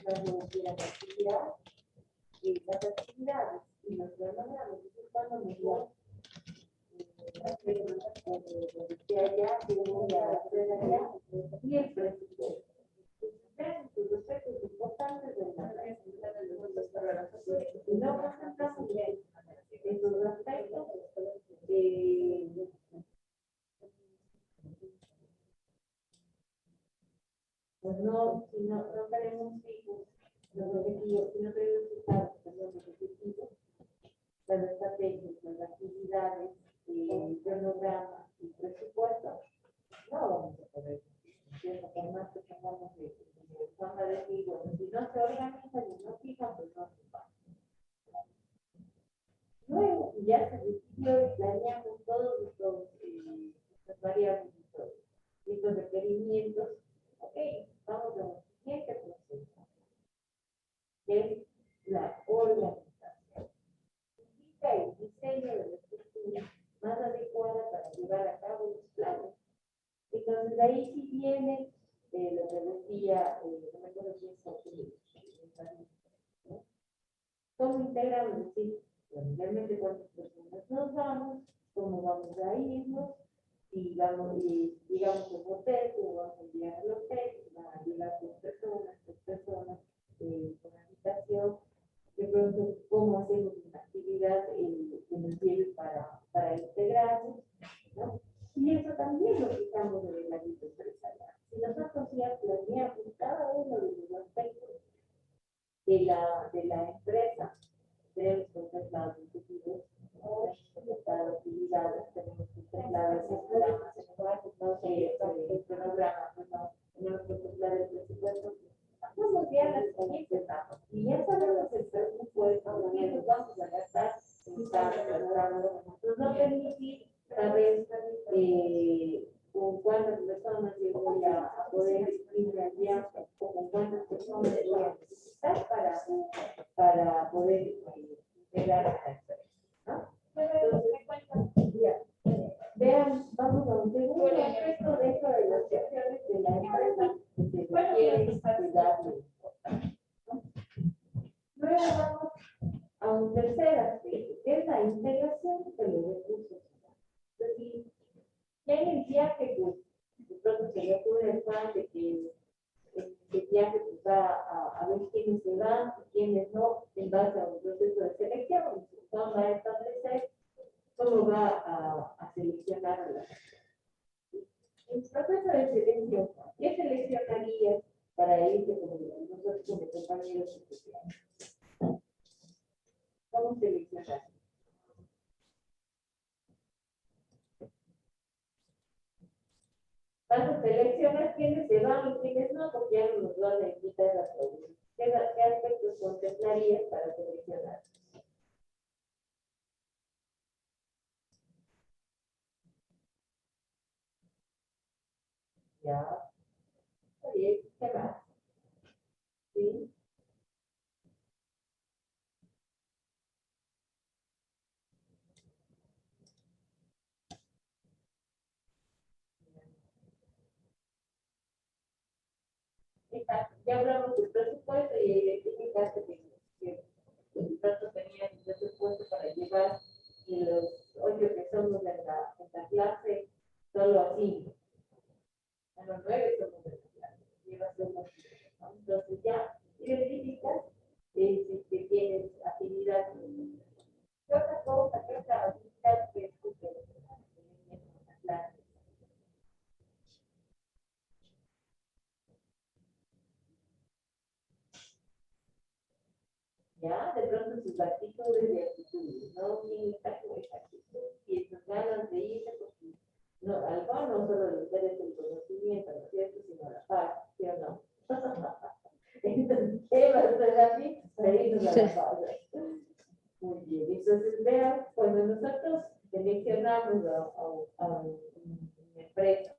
donde las quieran actividad cronograma, entonces cuando me dio de allá, de allá, y el presupuesto. Sus aspectos importantes de la si no concentramos en sus aspectos, pues no, si no tenemos hijos, los objetivos, si no tenemos los objetivos, las estrategias, las actividades, cronogramas y presupuestos, no vamos a poder. Por más que tengamos forma de decir, bueno, si no se organizan y no fijan, pues no se va. Luego, ya se decidió y planeamos todos estas variables y todos estos requerimientos. Ok, vamos a un siguiente proceso, que es la organización. Indica el diseño de la estructura más adecuada para llevar a cabo los planes. Entonces, de ahí sí viene lo que decía, no me acuerdo si es ¿cómo integramos? Es decir, realmente cuántas personas nos vamos, cómo vamos a irnos, y vamos, y digamos el hotel, cómo vamos a llegar al hotel, van a llegar dos personas, con habitación, de pronto cómo hacemos una actividad que nos lleve para integrarnos, ¿no? Y eso también lo quitamos de la vida empresarial. Si nosotros ya planeamos cada uno de los aspectos de la empresa, tenemos contemplados objetivos, tenemos contempladas actividades, tenemos contemplados programas, el cronograma, tenemos contemplado el presupuesto. Vamos ya a las siguientes etapas. Y ya sabemos el presupuesto, y nos vamos a gastar en cada programa. Nos va a permitir saber con cuántas personas yo voy a poder inscribir ya, o con cuántas personas voy a necesitar para poder llegar a la empresa, ¿no? Entonces, ya, vean, vamos a un segundo aspecto dentro de las acciones de la empresa que se requiere darle importancia, ¿no? Luego vamos a un tercer aspecto, que es la integración de los recursos humanos. Es decir, ya en el viaje, pues, de pronto se le ocurre el plan de que el viaje pues, va a ver quiénes se van y quiénes no, en base a un proceso de selección. Vamos a establecer cómo va a seleccionar a la gente. En proceso de selección, ¿qué seleccionarías para irse como nosotros como compañeros especiales? ¿Cómo seleccionar? Vas a seleccionar quiénes se van y quiénes no, porque ya no nos van a invitar a todos. ¿Qué aspectos contemplarías para seleccionar? Ya. Está bien. ¿Qué más? ¿Sí? Exacto. Ya hablamos del presupuesto y identificaste que el plato tenía el presupuesto para llevar los 8 que somos en la clase, solo así. A los 9 somos en la clase. Llevas solo así, ¿no? Entonces ya identificas si tienes actividad. ¿Qué otra cosa? ¿Qué otra actividad que es en la clase? Ya, de pronto sus actitudes y actitudes, no limita con esa actitud y esas ganas de irse, porque no, algo no solo le interesa el conocimiento, ¿no es cierto?, sino la paz, ¿sí o no? Entonces, ¿qué va a hacer así? Pedirnos a la paz. Muy bien, entonces vean, cuando nosotros seleccionamos a una empresa,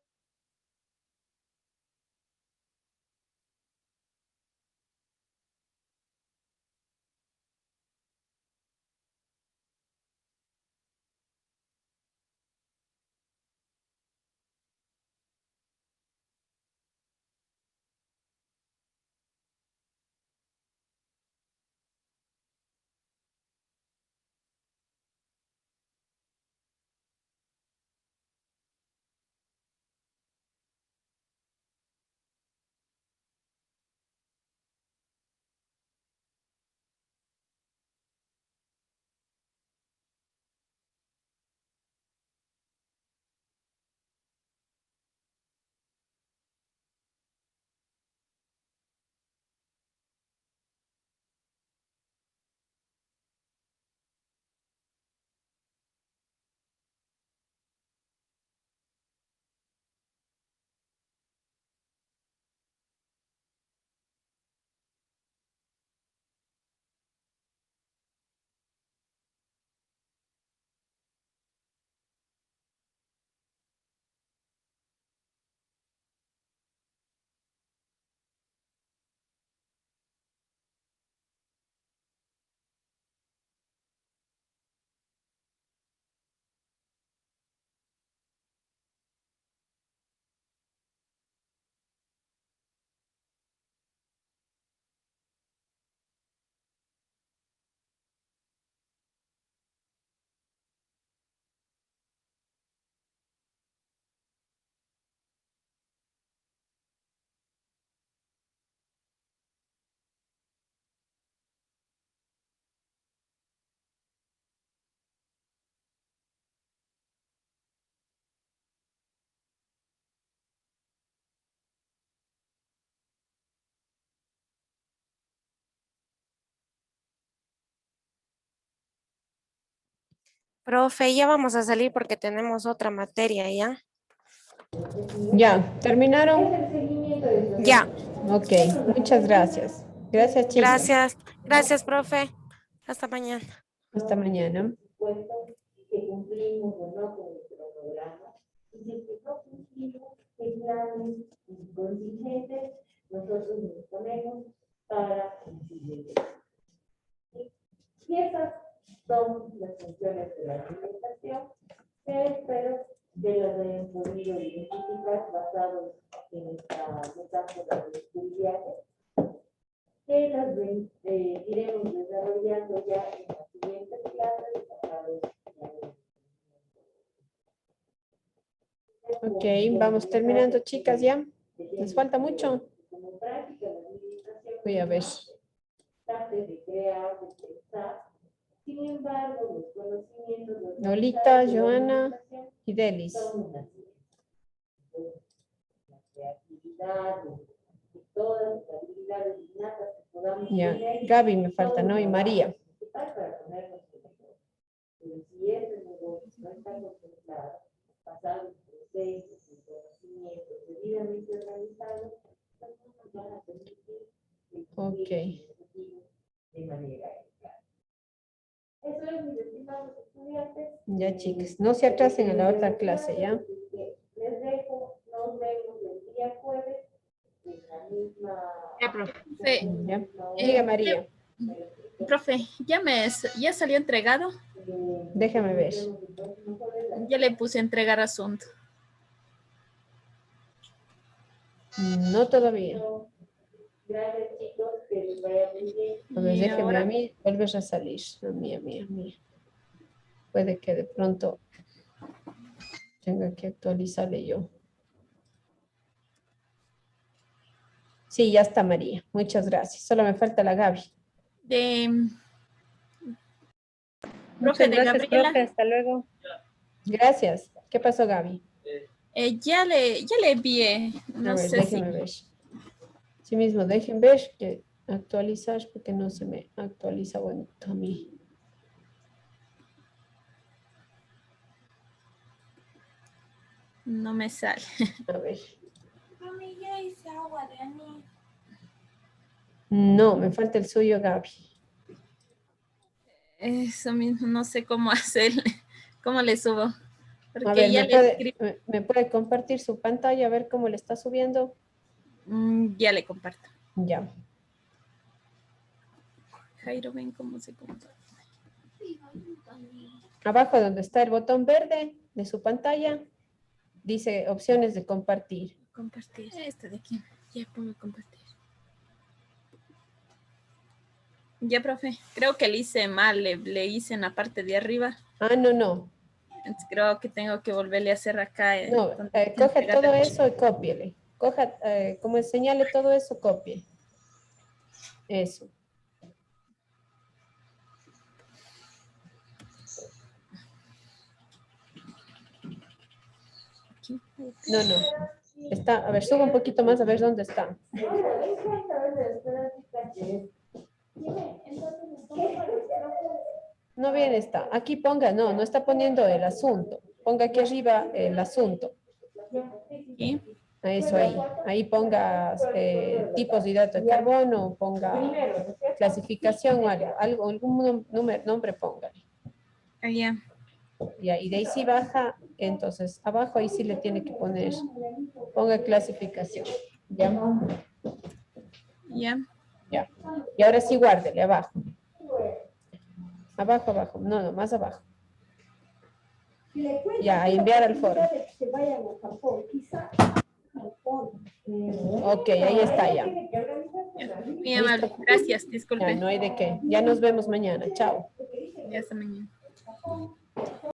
Profe, ya vamos a salir porque tenemos otra materia, ¿ya? Ya, ¿terminaron? Ya, Ok, muchas gracias. Gracias, chicas. gracias. Gracias, profe. Hasta mañana. Hasta mañana. Puesto que cumplimos o no con el cronograma. Y si es que no cumplimos, qué planes contingentes nosotros nos ponemos para el siguiente. Y esas son las funciones de la alimentación que espero que las hayan podido identificar basados en esta metáfora del viaje, que las iremos desarrollando ya en las siguientes clases basados en Ok, vamos terminando, chicas, ya. ¿Les falta mucho? como práctica la administración. Voy a ver. De crear, de pensar. Sin embargo, los conocimientos los Lolita, Joana y Delis. son una la creatividad y todas las habilidades innatas que podamos Ya, tener. Gaby me falta, ¿no? Y María. Para ponernos en mejor. Pero si ese negocio no está contemplado, basado en procesos, en conocimientos debidamente organizados, pues no nos van a permitir Ok. de manera clara. Eso es, mis estimados estudiantes. Ya, chicas, no se atrasen a la otra clase, ¿ya? Les dejo, nos vemos el día jueves en la misma. Ya, profe. Sí, ¿Ya? Diga, María. profe, ya salió entregado. Déjame ver. Ya le puse entregar asunto. No todavía. Gracias, chicos, que les vaya muy bien. A ver, Y déjeme ahora- a mí, vuelves a salir. A mí. Puede que de pronto tenga que actualizarle yo. Sí, ya está, María. Muchas gracias. Solo me falta la Gaby. Profe de Gabriela, Hasta luego. Gracias. ¿Qué pasó, Gaby? ya le envié, A no ver, sé si, déjenme ver. Sí mismo, dejen ver que actualizar porque no se me actualiza bonito a mí. no me sale. A ver. No, me falta el suyo, Gaby. Eso mismo, no sé cómo hacerle, cómo le subo. Porque A ver, ya le escribí, ¿me puede compartir su pantalla a ver cómo le está subiendo? ya le comparto. Ya. Jairo, ven cómo se comparte. Abajo donde está el botón verde de su pantalla, dice opciones de compartir. Compartir. Este de aquí. Ya pongo compartir. Ya, profe. Creo que le hice mal. Le hice en la parte de arriba. Ah, no. Entonces, creo que tengo que volverle a hacer acá. No, donde coge entregar todo el- eso y cópiele. Coja, como señale todo eso, copie. Eso. Aquí. No. Está, a ver, sube un poquito más a ver dónde está. No bien está. Aquí ponga, no está poniendo el asunto. Ponga aquí arriba el asunto. Aquí. Eso ahí. Ahí ponga tipos de hidrato de carbono, ponga clasificación o algo algún nombre póngale. Allá. Ya, y de ahí sí baja, entonces abajo ahí sí le tiene que poner, ponga clasificación. ¿Ya? Ya. Ya. Y ahora sí guárdele abajo. Abajo. No, más abajo. Ya, enviar al foro. Ok, ahí está ya. Muy amable. Gracias. Disculpe. Ya, no hay de qué. Ya nos vemos mañana. Chao. Ya hasta mañana.